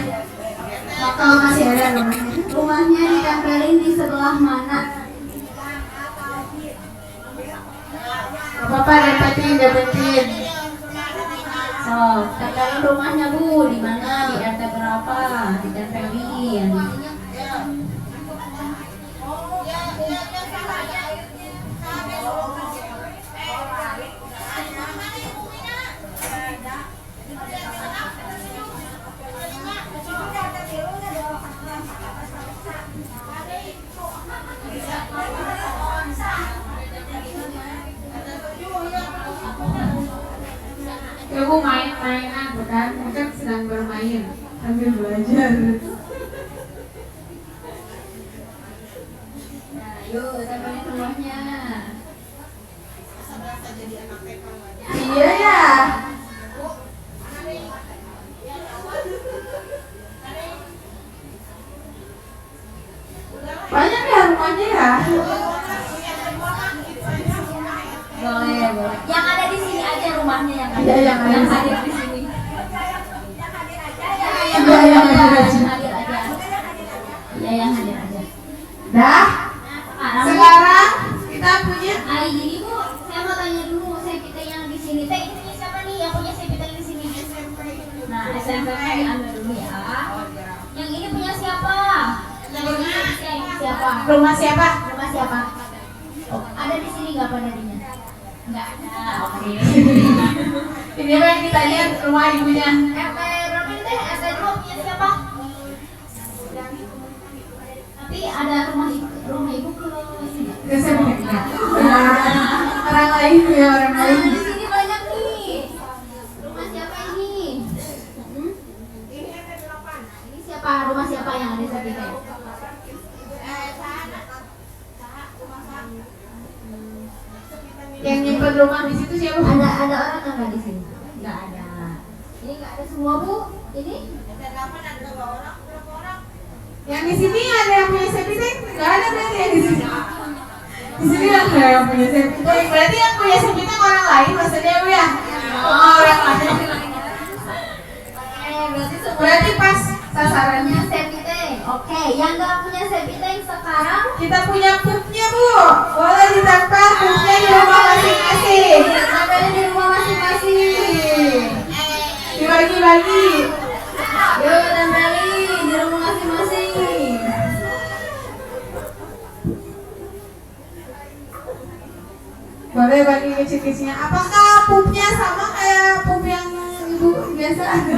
Kalau masih ada rumahnya. Rumahnya ditempelin di sebelah mana? Gak apa-apa, dapetin. So, tempelin rumahnya Bu di mana? Di RT berapa? Ditempelin. Ya bu main-mainan bukan sedang bermain sambil belajar. Nah, yuk tempelin rumahnya. Iya ya. Banyak ya rumahnya ya. Boleh. Yang ada di sini aja rumahnya yang ada. Iya, yang ada di sini. hadir di sini. Iya, yang ada di sini. Hadir aja. Iya, yang hadir aja. Dah. Sekarang Sekarang kita punya. gini Bu, saya mau tanya dulu, sepita yang di sini teh ini punya siapa nih yang punya sepita di sini? Nah, SMP diambil dulu ya. Yang ini punya siapa? Yang ini siapa? Rumah siapa? Rumah siapa? Oh, ada di sini nggak padanya? Nggak ada. Oke. Ini apa yang ditanya rumah ibunya? RT berapa ini teh? RT 2 punya siapa? Tapi ada rumah ibu ke sini. Ke septic tank. Orang lain ya orang Nah, lain. di sini banyak nih. Rumah siapa ini? Ini siapa? Rumah siapa yang ada septic? Yang nyimpen rumah di situ siapa? Ada orang nggak di sini? Nggak ada. Ini nggak ada semua Bu. Ini? Yang di sini ada yang punya septic tank? Nggak ada berarti yang di sini. Di sini ada yang punya septic tank. Berarti yang punya septic tank orang lain maksudnya Bu ya? Oh, orang lain. Berarti pas sasarannya. Punya septic tank. Oke, yang nggak punya septic tank sekarang Kita punya pupnya Bu. Boleh ditempel pupnya di rumah masing-masing. tempelin di rumah masing-masing. Dibagi-bagi. Yuk tempelin di rumah masing-masing. Boleh bagi kecil-kecilnya. Apakah pupnya sama kayak pup yang ibu biasa ada?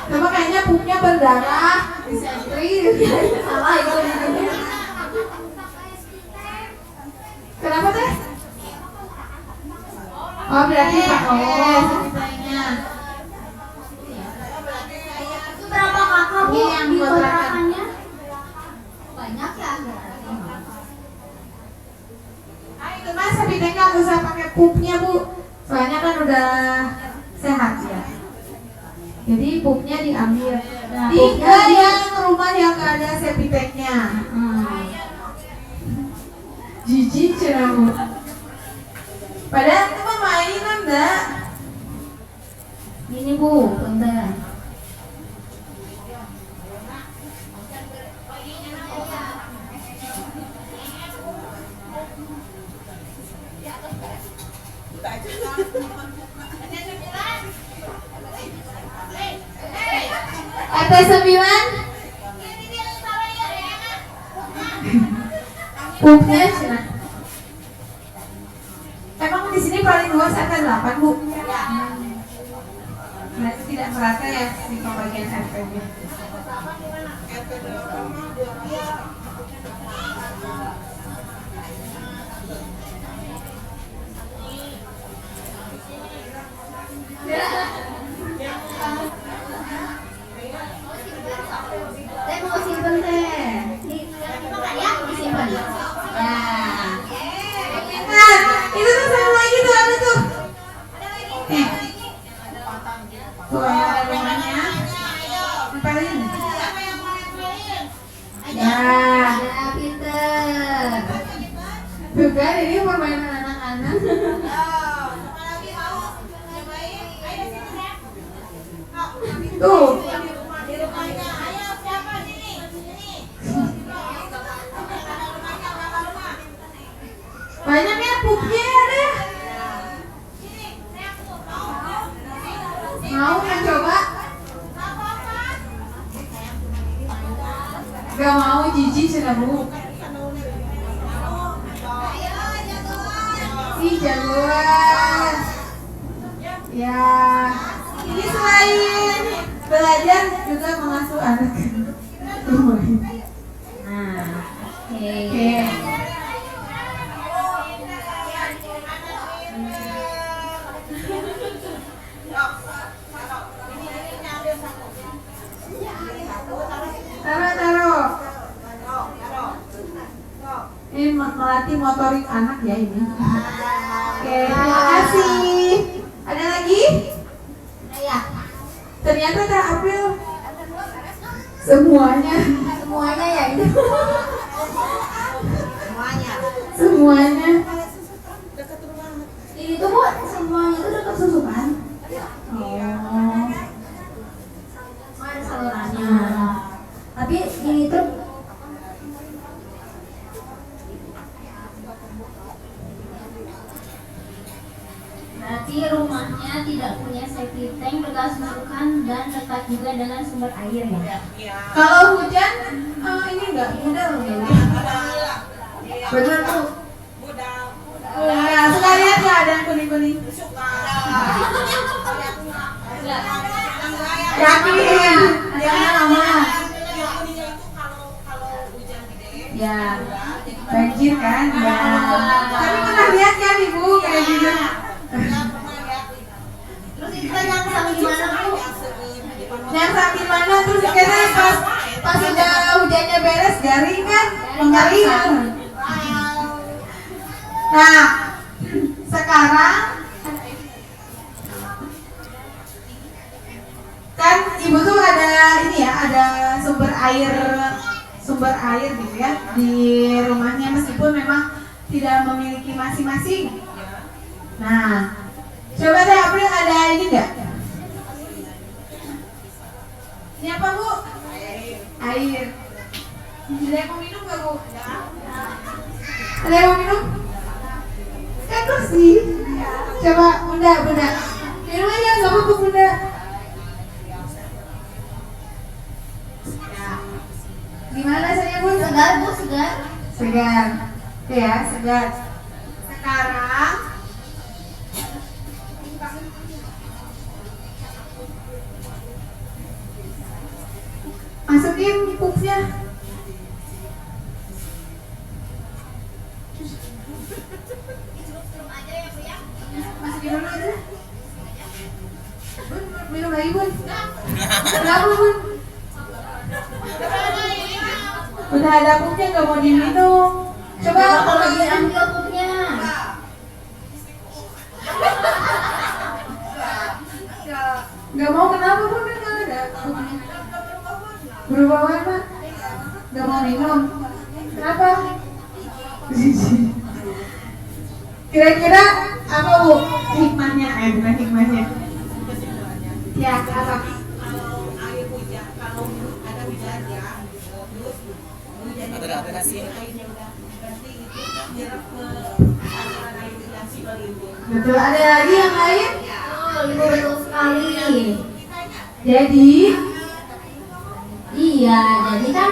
Sama kayaknya pupnya berdarah, disentri. Salah itu. Kenapa teh? Oh berarti pakai sepitanya. Itu berapa kakak Bu Ini yang di kontrakan. kontrakannya? Banyak ya berarti. Ah itu mah sepitanya nggak usah pakai pupnya Bu. Soalnya kan udah sehat ya. Jadi pupnya diambil. Nah, Tiga pupnya yang rumah yang nggak ada septic tanknya. cina Bu. Padahal itu mah mainan dah. Ini Bu, bentar. RT 9 pupnya cina. Emang di sini paling luas RT 8 Bu. Berarti tidak merata ya di pembagian RT-nya. Saya mau simpen teh. Disimpan. Ya. Nah, itu tuh sama lagi tuh ada tuh. Tuh yang ada rumahnya. Tempelin. Ya. Ya, pinter. Tuh kan ini permainan anak-anak. Tuh. Banyak ya pupnya deh. Mau mencoba? Gak mau, jijik sudah Bu. Ih, jagoan. Ya, ini selain belajar juga mengasuh anak. Nah, oke. Oke. Taruh. Ini melatih motorik anak ya ini. Oke, terima kasih. Ada lagi? Ya, Ternyata Kak April semuanya semuanya ya itu. semuanya. Ini tuh Bu, semuanya itu dekat susukan. Oh. Ada salurannya. Tapi ini tuh berarti rumahnya tidak punya septic tank, dekat susukan dan dekat juga dengan sumber air ya. Kalau hujan ini enggak mudah loh ya. Benar tuh. Nah, suka lihat nggak ada yang kuning-kuning? Yakin? Jangan lama. Ya, banjir kan? Ya. Tapi pernah lihat kan Ibu kayak gitu? Terus kita yang sampai gimana Bu? Yang sambil mana terus kita pas udah hujannya beres garing kan? Mengering. Nah, sekarang kan Ibu tuh ada ini ya, ada sumber air gitu ya di rumahnya meskipun memang tidak memiliki masing-masing. Nah, coba deh April ada ini enggak? Ini apa Bu? Air. Ada yang mau minum nggak Bu? Ada yang mau minum? Kan bersih. Coba bunda. Minum aja nggak apa-apa bunda. Gimana rasanya Bu? Segar Bu, segar. Segar. Ya, segar. Sekarang masukin pupnya. Masukin dulu aja. Bun, minum lagi Bun. Kenapa Bun? Udah ada pupnya nggak mau diminum. Coba Kalau lagi ambil pupnya. nggak mau kenapa Bun? Kan nggak ada pupnya. Berubah warna. Nggak mau minum. Kenapa? Kira-kira apa Bu hikmahnya? Bukan hikmahnya. Ya, apa? Kalau air hujan, kalau ada hujan ya, terus hujannya airnya udah berarti itu nyerap ke saluran air hujan si Balindo. Betul, ada lagi yang lain? Oh, Ibu betul sekali. Jadi, Iya, jadi kan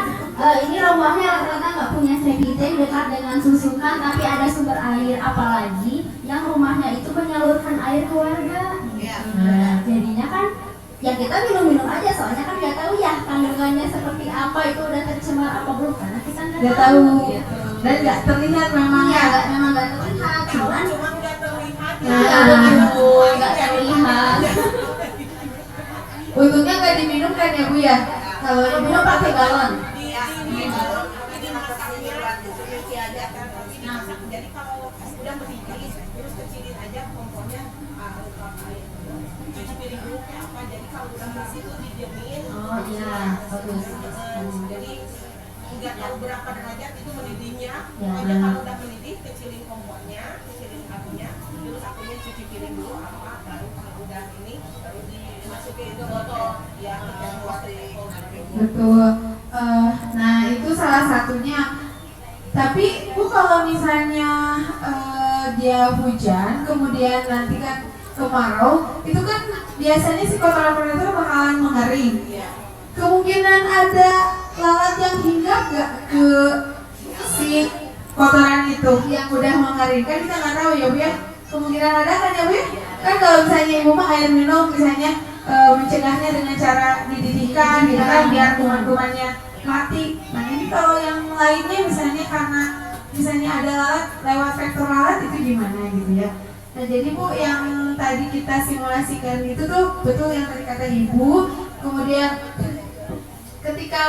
ini rumahnya rata-rata nggak punya septic tank dekat dengan susukan, tapi ada sumber air, apalagi yang rumahnya itu menyalurkan air ke warga. Nah, jadinya kan ya kita minum-minum aja, soalnya kan nggak tahu ya kandungannya seperti apa, itu udah tercemar apa belum, karena kita nggak tahu dan nggak terlihat memang Iya, ya. memang nggak terlihat, cuman Cuma nggak terlihat. nggak terlihat. Untungnya nggak diminum kan ya Bu ya? Kalau diminum pakai galon. Ini masaknya cuci aja kan, tapi dimasak. Jadi kalau udah mendidih, terus kecilin aja kompornya, air. Cuci piring dulu kayak apa. Jadi kalau udah bersih tuh didiemin. Oh iya, bagus. Jadi nggak tahu berapa derajat itu mendidihnya. Ya. Pokoknya kalau udah mendidih, kecilin kompornya, kecilin akunya, terus akunya cuci piring dulu apa, baru kalau udah ini baru dimasukin ke botol ya ke plastik. Betul. Nah itu salah satunya. Tapi Bu kalau misalnya dia hujan, kemudian nanti kan kemarau, itu kan biasanya si kotoran itu bakalan mengering. Kemungkinan ada lalat yang hinggap gak ke si kotoran itu yang udah mengering? Kan kita nggak tahu ya Bu ya. Kemungkinan ada kan ya Bu ya? Kan kalau misalnya Ibu mah air minum misalnya mencegahnya dengan cara dididihkan gitu kan biar kuman-kumannya mati. Nah ini kalau yang lainnya misalnya karena misalnya ada lalat lewat vektor lalat itu gimana gitu ya. Nah jadi Bu yang tadi kita simulasikan itu tuh betul yang tadi kata Ibu. Kemudian ketika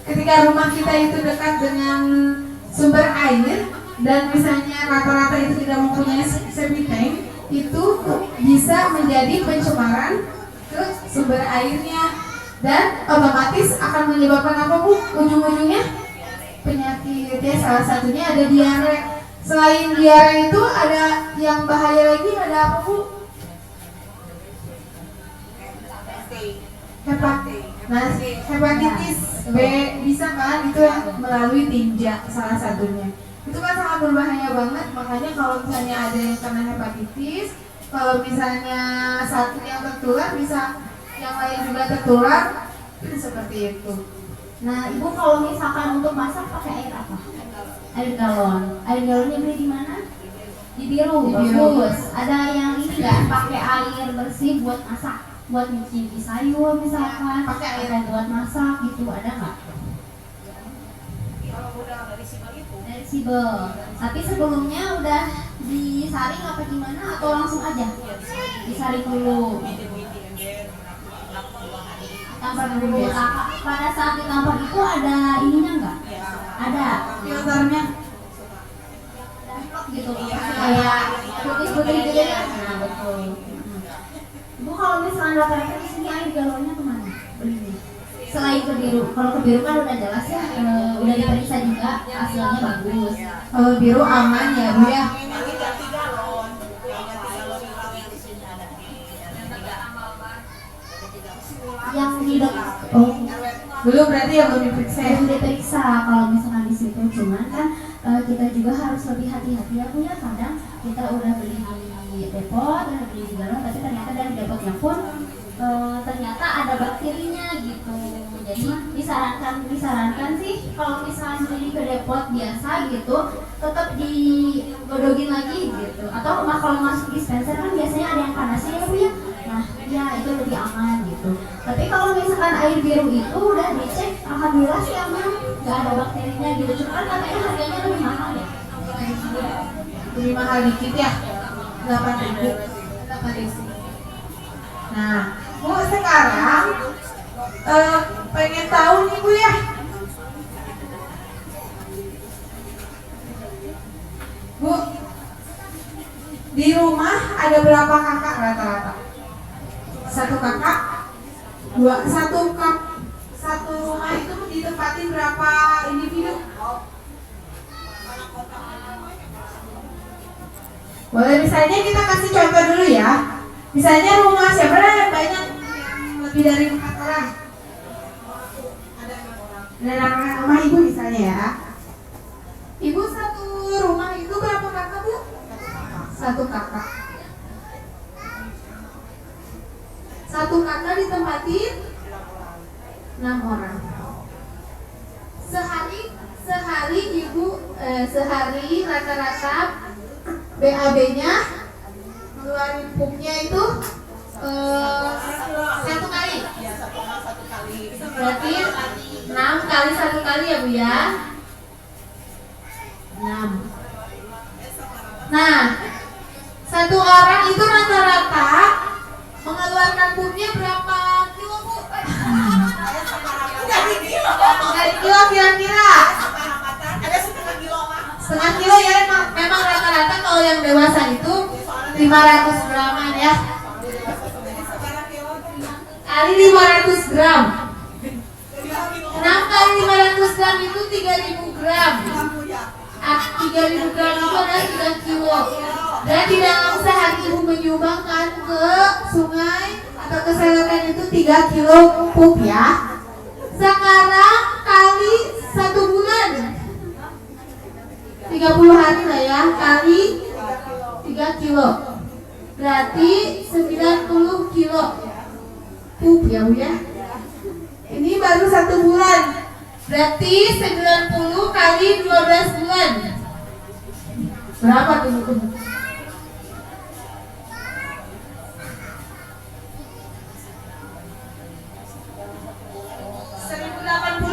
ketika rumah kita itu dekat dengan sumber air dan misalnya rata-rata itu tidak mempunyai septic tank, itu bisa menjadi pencemaran ke sumber airnya dan otomatis akan menyebabkan apa Bu? Ujung-ujungnya penyakit ya, salah satunya ada diare. Selain diare itu ada yang bahaya lagi, ada apa Bu? Hepatitis B bisa kan, itu yang melalui tinja salah satunya. Itu kan sangat berbahaya banget, makanya kalau misalnya ada yang kena hepatitis, kalau misalnya satu yang tertular bisa yang lain juga tertular, seperti itu. Nah, Ibu kalau misalkan untuk masak pakai air apa? Air galon. Air galonnya beli di mana? Di Biru. Bagus. Ada yang ini nggak pakai air bersih buat masak? Buat nyuci sayur misalkan, Pakai air buat masak gitu, ada nggak? Kalau udah dari Sibel itu Dari Sibel. Tapi sebelumnya udah disaring apa gimana atau langsung aja? Disaring dulu. Tampar dulu. Pada saat ditampar itu ada ininya nggak? Ada. filternya. Gitu. Kayak putih-putih gitu ya. Nah, betul. Bu kalau misalnya rata-rata di sini air galonnya kemana? Belinya? Selain ke Biru, kalau ke Biru kan udah jelas ya, udah diperiksa juga, hasilnya bagus. Kalau biru aman ya Bu ya. paling ganti galon, yang ganti galon yang di sini ada. Yang di Belum berarti ya belum diperiksa ya? belum diperiksa kalau misalkan di situ, cuman kan kita juga harus lebih hati-hati ya Bu ya, kadang kita udah beli di depot, udah beli di galon, tapi ternyata dari depotnya pun ternyata ada bakterinya gitu. Jadi disarankan sih kalau misalnya beli ke depot biasa gitu, tetap digodogin lagi gitu. Atau kalau masuk dispenser kan biasanya ada yang panasnya ya Bu ya. Nah, ya itu lebih aman gitu. Tapi kalau misalkan air biru itu udah dicek, alhamdulillah sih aman, nggak ada bakterinya gitu. Cuma kan katanya harganya lebih mahal ya. Lebih mahal dikit ya, 8.000. Nah, Bu sekarang pengen tahu nih Bu ya, Bu di rumah ada berapa kakak rata-rata? Satu kakak, satu rumah itu ditempatin berapa individu? Boleh misalnya kita kasih contoh dulu ya. Misalnya rumah siapa yang banyak yang lebih dari 4 orang? Ada rumah ibu misalnya ya. Ibu satu rumah itu berapa kakak bu? Satu kakak. Satu kakak ditempatin 6 orang. Sehari ibu sehari rata-rata BAB-nya ngeluarin pupnya itu satu kali. Berarti 6 kali 1 kali ya bu ya. 6. Nah, satu orang itu rata-rata mengeluarkan pupnya berapa kilo bu? Dari kilo kira-kira? Setengah kilo ya, memang rata-rata kalau yang dewasa itu 500 graman ya. Kali 500 gram. 6 kali 500 gram itu 3000 gram. 3000 gram itu adalah 3 kilo. Dan di dalam sehari ibu menyumbangkan ke sungai atau ke selokan itu 3 kilo pup ya. Sekarang kali 1 bulan 30 hari lah ya, kali 3 kilo berarti 90 kilo pup ya bu ya. Ini baru 1 bulan, berarti 90 kali 12 bulan berapa tuh bu?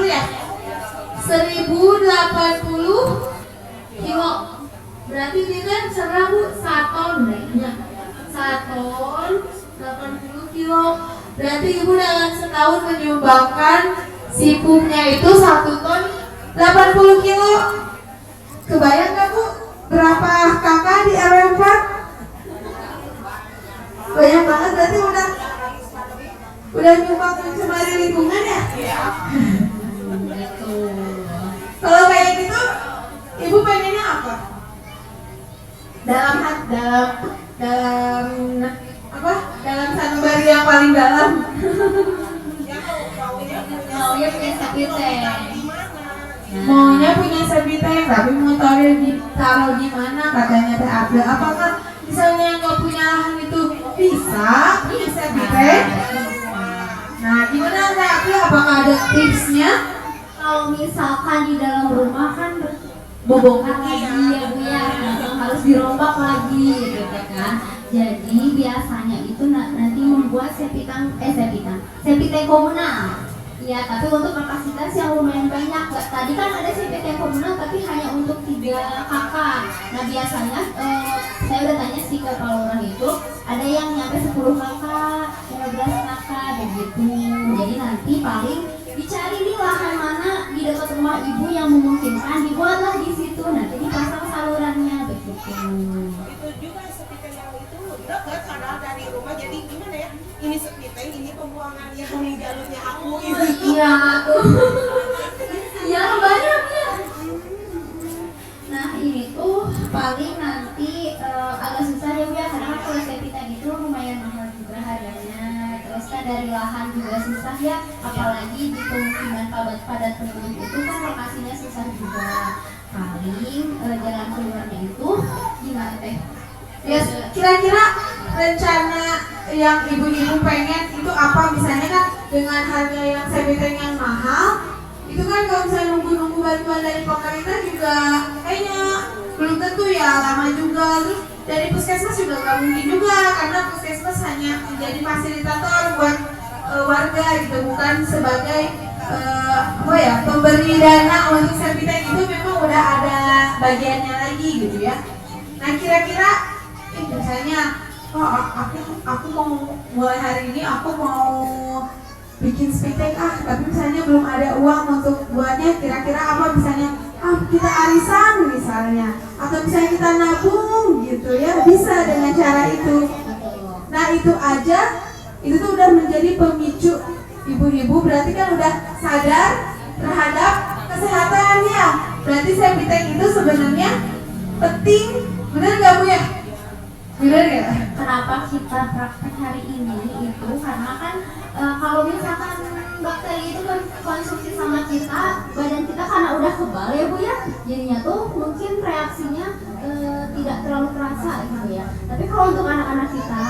Ya, 1080 kilo. Berarti ini kan 1 ton ya. 1 ton 80 kilo. Berarti ibu dalam setahun menyumbangkan si pupnya itu 1 ton 80 kilo. Kebayang gak bu? Berapa kakak di RW 4? Banyak banget, berarti udah nyumbang mencemari lingkungan ya? Kalau kayak gitu, ibu pengennya apa? Dalam sanubari yang paling dalam. Maunya punya sapi teh. Maunya punya sapi teh, tapi mau taruh di mana katanya teh ada. Apakah misalnya nggak punya lahan itu bisa sapi teh? Nah, gimana Kak? Apakah ada tipsnya? Kalau misalkan di dalam rumah kan bobongan lagi ya bu ya, harus dirombak lagi gitu kan. Jadi biasanya itu nanti membuat septic tank komunal. Ya, tapi untuk kapasitas yang lumayan banyak. Tadi kan ada septic tank komunal tapi hanya untuk 3 kakak. Nah biasanya saya udah tanya sih ke Pak Lurah itu ada yang nyampe 10 kakak, 15 kakak begitu. Jadi nanti paling dicari nih lahan mana di dekat rumah ibu yang memungkinkan, dibuatlah di situ, nanti dipasang salurannya begitu. Itu juga septic yang itu dekat padahal dari rumah, jadi gimana ya? Ini septic tank, ini pembuangan yang jalurnya aku gitu. Iya tuh. Iya banyak ya. Nah ini tuh paling nanti agak susah ya bu ya, karena kalau septic tank itu lumayan mahal juga harganya. Terus kan dari lahan juga susah ya, apalagi di pemukiman padat penduduk itu kan lokasinya susah juga. Paling jalan keluarnya itu gimana teh? Ya, kira-kira rencana yang ibu-ibu pengen itu apa? Misalnya kan dengan harga yang septic tank yang mahal, itu kan kalau misalnya nunggu-nunggu bantuan dari pemerintah juga kayaknya belum tentu ya, lama juga. Terus dari puskesmas juga nggak mungkin juga, karena puskesmas hanya menjadi fasilitator buat warga gitu, bukan sebagai pemberi dana untuk septic tank. Itu memang udah ada bagiannya lagi gitu ya. Nah kira-kira misalnya aku mau mulai hari ini aku mau bikin septic tank tapi misalnya belum ada uang untuk buatnya, kira-kira apa misalnya kita arisan misalnya, atau misalnya kita nabung gitu ya, bisa dengan cara itu. Nah itu aja, itu tuh udah menjadi pemicu ibu-ibu, berarti kan udah sadar terhadap kesehatannya. Berarti septic tank itu sebenarnya penting, benar nggak bu ya? Bener ya? Kenapa kita praktek hari ini itu karena kan kalau misalkan bakteri itu kan konsumsi sama kita, badan kita karena udah kebal ya Bu ya, jadinya tuh mungkin reaksinya tidak terlalu terasa gitu ya. Tapi kalau untuk anak-anak kita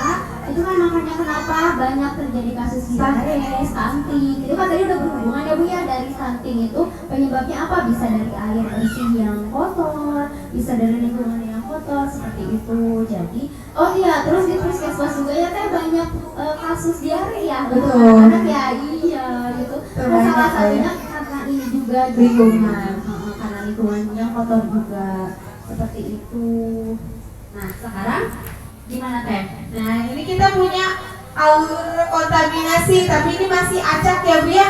itu kan makanya kenapa banyak terjadi kasus diare, stunting. Itu kan tadi udah berhubungan ya Bu ya, dari stunting itu penyebabnya apa? Bisa dari air bersih yang kotor, bisa dari lingkungan yang kotor seperti itu. Jadi oh iya, terus di puskesmas juga ya teh banyak kasus diare ya. Betul. Anak ya iya gitu. Nah, salah satunya karena ini juga lingkungan, karena lingkungan yang kotor juga seperti itu. Nah sekarang gimana teh? Nah, ini kita punya alur kontaminasi, tapi ini masih acak ya Bu ya.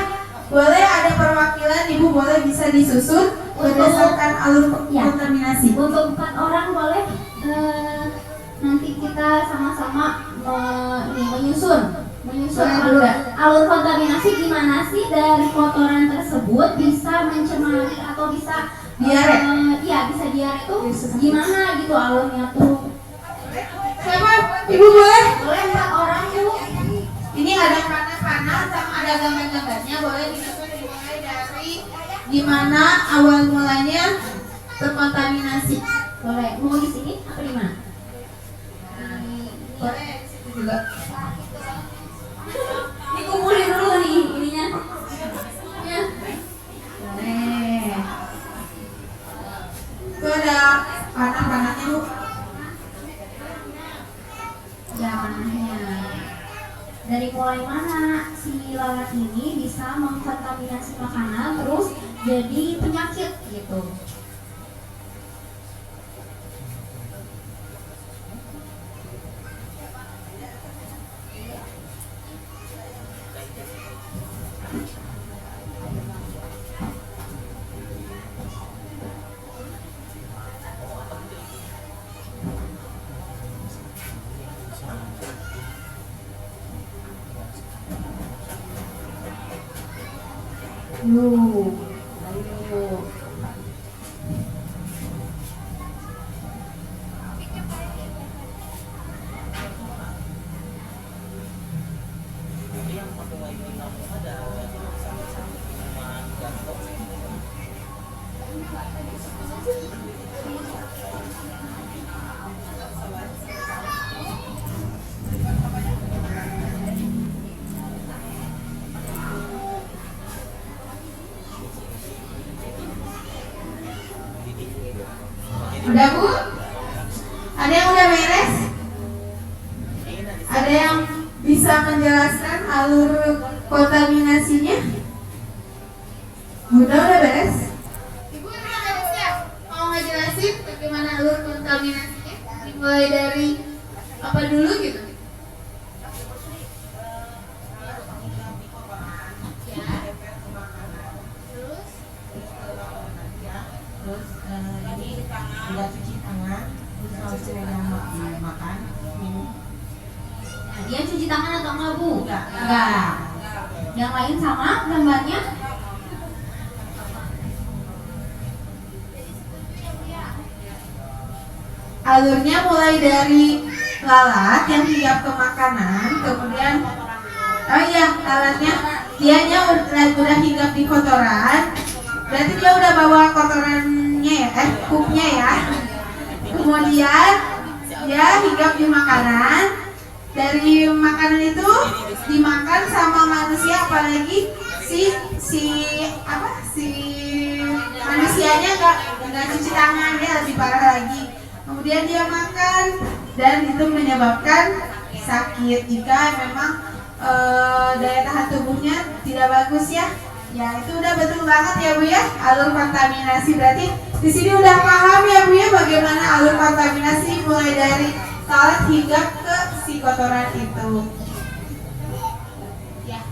Boleh ada perwakilan, Ibu boleh bisa disusun berdasarkan alur Ya. kontaminasi. Untuk 4 orang boleh nanti kita sama-sama ini menyusun Boleh, alur kontaminasi gimana sih dari kotoran tersebut bisa mencemari atau bisa Diare. Iya bisa diare itu gimana gitu alurnya tuh. Siapa? Ibu boleh? Boleh 4 orang Bu. Ini ada panah-panah sama ada gambar-gambarnya, boleh disusun dimulai dari gimana awal mulanya terkontaminasi. Boleh. Mau di sini apa di mana? Boleh di situ juga. Dikumpulin dulu nih ininya. Ya. Boleh. Itu ada panah-panahnya Bu. Ya mananya. Dari mulai mana si lalat ini bisa mengkontaminasi makanan terus jadi penyakit gitu. Ayo. Udah Bu? Ada yang udah beres? Ada yang bisa menjelaskan alur kontaminasinya? Udah beres? Ibu udah beres ya? Mau ngejelasin bagaimana alur kontaminasinya? Dimulai dari apa dulu gitu? Ini tidak cuci tangan, terus harus makan, minum. Nah, dia cuci tangan atau enggak Bu? Enggak. Yang lain sama gambarnya? Alurnya mulai dari lalat yang hinggap ke makanan, kemudian oh iya lalatnya dianya udah hinggap di kotoran, berarti dia udah bawa kotorannya ya, pupnya ya. Kemudian dia hinggap di makanan, dari makanan itu dimakan sama manusia, apalagi si manusianya nggak cuci tangan, dia lebih parah lagi. Kemudian dia makan dan itu menyebabkan sakit jika memang daya tahan tubuhnya tidak bagus ya. Ya itu udah betul banget ya Bu ya, alur kontaminasi. Berarti di sini udah paham ya Bu ya bagaimana alur kontaminasi mulai dari lalat hingga ke si kotoran itu. Ya.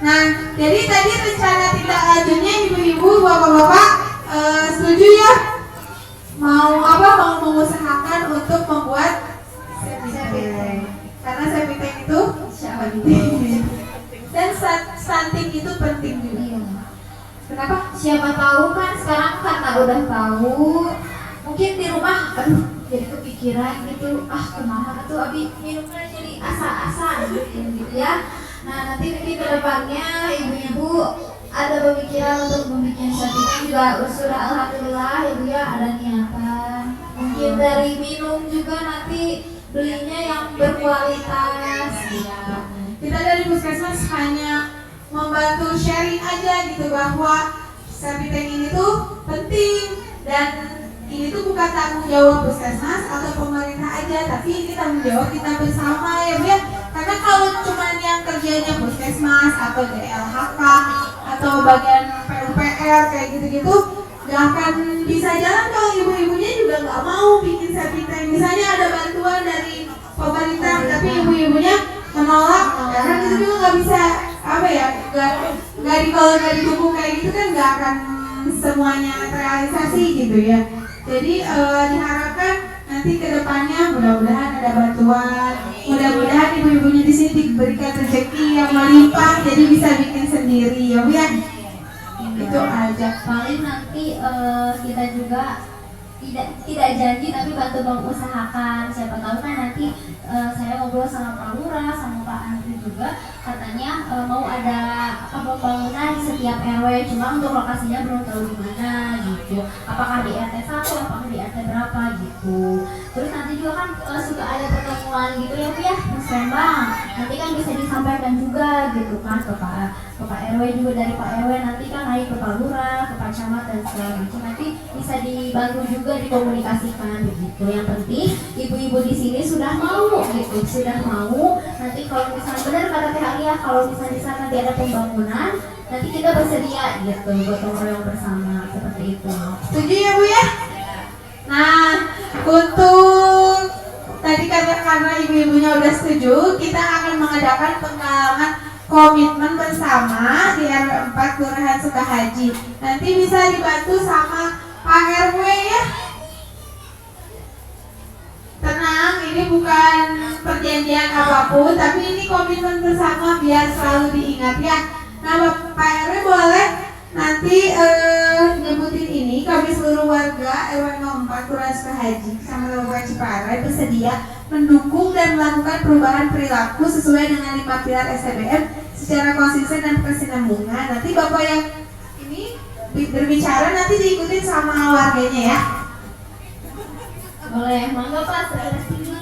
Nah jadi tadi rencana tindak lanjutnya ibu-ibu, bapak-bapak setuju ya? Mau mengusahakan untuk membuat septic tank. Karena septic tank itu penting. Dan stunting itu penting juga. Iya. Kenapa? Siapa tahu kan sekarang karena udah tahu, mungkin di rumah, aduh jadi kepikiran gitu, kemana tuh abi minumnya jadi asa-asa gitu ya. Nah nanti mungkin kedepannya ibu-ibu ada pemikiran untuk membuat sertifikat juga sudah alhamdulillah ibu ya ada niatan. Mungkin dari minum juga nanti belinya yang berkualitas ya. Kita dari Puskesmas hanya membantu sharing aja gitu bahwa Septic ini tuh penting dan ini tuh bukan tanggung jawab Puskesmas atau pemerintah aja, tapi ini tanggung jawab kita bersama ya Bu ya. Karena kalau cuma yang kerjanya Puskesmas atau DLHK atau bagian PUPR kayak gitu-gitu gak akan bisa jalan kalau ibu-ibunya juga gak mau bikin septic tank. Misalnya ada bantuan dari pemerintah tapi ibu-ibunya menolak, karena itu juga gak bisa kalau nggak didukung kayak gitu kan gak akan semuanya terrealisasi gitu ya. Jadi diharapkan nanti kedepannya mudah-mudahan ada bantuan, mudah-mudahan ibu-ibunya di sini diberikan rezeki yang melimpah jadi bisa bikin sendiri ya Bu ya. Itu aja. Paling nanti kita juga tidak janji tapi bantu mengusahakan. Siapa tahu kan nanti saya ngobrol sama Pak Lurah sama Pak Andri juga katanya mau ada pembangunan di setiap RW, cuma untuk lokasinya belum tahu di mana gitu. Apakah di RT 1, apakah di RT berapa gitu. Terus nanti juga kan suka ada pertemuan gitu ya Bu ya, musrembang. Nanti kan bisa disampaikan juga gitu kan ke Pak RW juga, dari Pak RW nanti kan naik ke Pak Lurah, ke Pak Camat dan segala macam. Nanti bisa dibantu juga dikomunikasikan begitu. Yang penting ibu-ibu di sini sudah mau gitu, sudah mau. Nanti kalau misalnya benar kata Teh Alia, kalau misalnya di sana nanti ada pembangunan, nanti kita bersedia gitu gotong royong bersama seperti itu. Setuju ya Bu ya? Nah, untuk tadi karena ibu-ibunya udah setuju, kita akan mengadakan penggalangan komitmen bersama di RW 4 Kelurahan Sukahaji. Nanti bisa dibantu sama Pak RW ya. Tenang, ini bukan perjanjian apapun, tapi ini komitmen bersama biar selalu diingat ya. Nah, Pak RW boleh nanti nyebutin ini, kami seluruh warga RW 04 Kelurahan Sukahaji sama Kabupaten Ciparai bersedia mendukung dan melakukan perubahan perilaku sesuai dengan 5 pilar STBM secara konsisten dan berkesinambungan. Nanti Bapak yang ini berbicara nanti diikutin sama warganya ya. Boleh, monggo Pak, sebelah sini.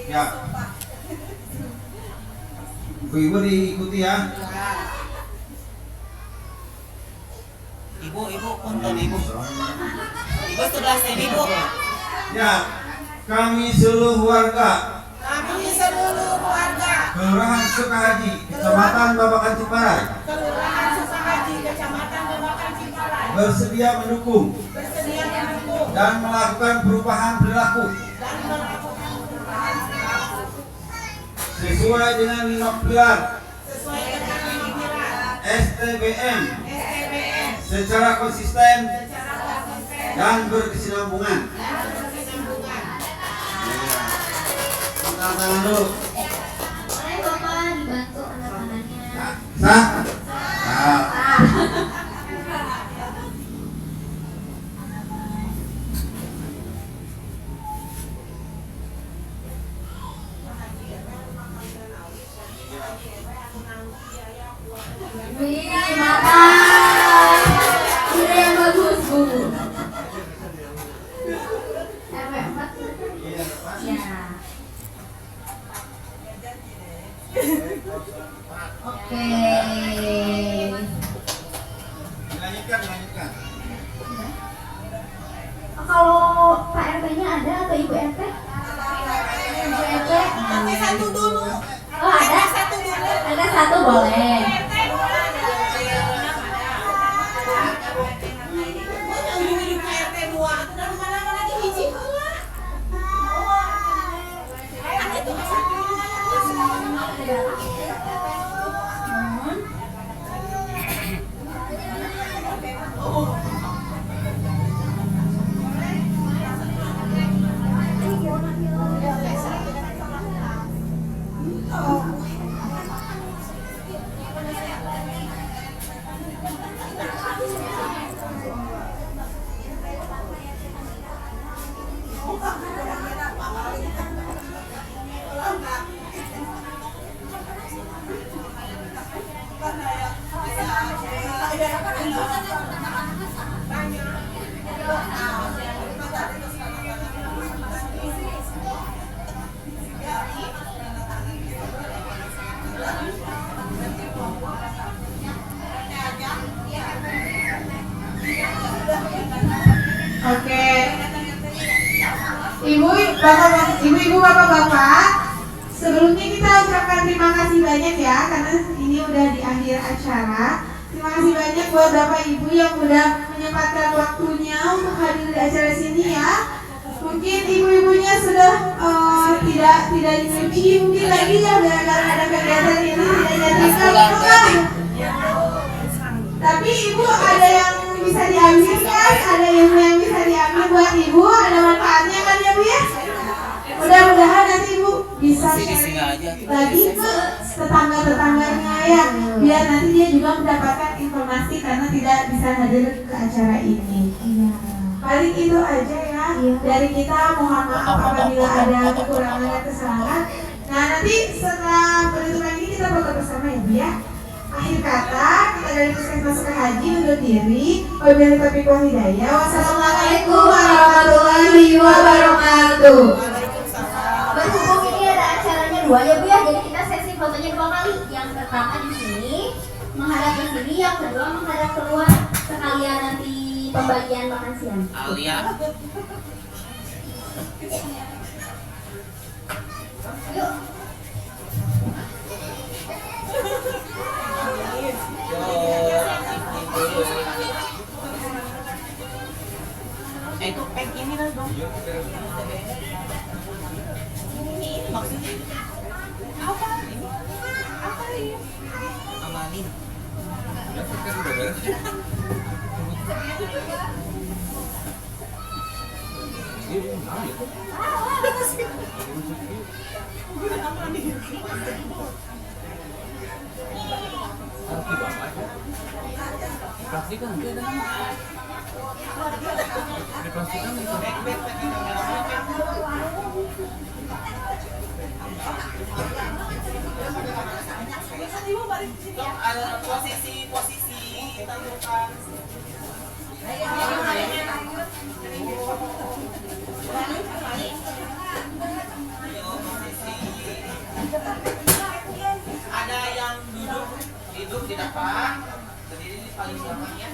Ya. Ibu-ibu diikuti ya. Ibu, punten Ibu. Ibu sebelah sini Bu. Ya, kami seluruh warga Kelurahan Sukahaji, Kecamatan Babakan Ciparai, bersedia mendukung dan melakukan perubahan perilaku sesuai dengan 5 pilar STBM secara konsisten dan berkesinambungan. Angkat tangan dulu. Boleh Bapak dibantu anak-anaknya. Sah? Wih, mantap. Ide yang bagus Bu. RW 4. Ya. Oke. Lanjutkan. Kalau Pak RT-nya ada atau Ibu RT? Ibu RT? Satu dulu. Oh ada? Ada satu boleh. Oke. Ibu-ibu, bapak-bapak, sebelumnya kita ucapkan terima kasih banyak ya, karena ini udah di akhir acara. Terima kasih banyak buat bapak ibu yang udah menyempatkan waktunya untuk hadir di acara sini ya. Mungkin ibu-ibunya sudah tidak nyuci, mungkin lagi ya gara-gara ada kegiatan ini tidak jadi. Tapi ibu ada yang bisa diambil kan? Ada yang bisa diambil buat ibu, ada manfaatnya kan ya bu ya? Mudah-mudahan nanti ibu bisa sharing lagi ke tetangga-tetangganya ya, biar nanti dia juga mendapatkan informasi karena tidak bisa hadir ke acara ini. Paling itu aja ya dari kita, mohon maaf apabila ada kekurangan dan kesalahan. Nah nanti setelah penutupan ini kita foto bersama ya bu ya. Akhir kata, kita dari Puskesmas Haji undur diri. Wabillahi taufiq wal hidayah. Wassalamualaikum warahmatullahi wabarakatuh. Berhubung ini ada acaranya dua ya bu ya, jadi kita sesi fotonya dua kali. Yang pertama di sini menghadap ke sini, yang kedua menghadap keluar, sekalian nanti pembagian makan siang. Alia. Yuk. Itu pek ini lah dong. Ini maksudnya apa? Apa ini? Amalin. Pastikan dia ada dipastikan ada posisi tandukan. Ada yang duduk di depan, berdiri di paling belakangnya.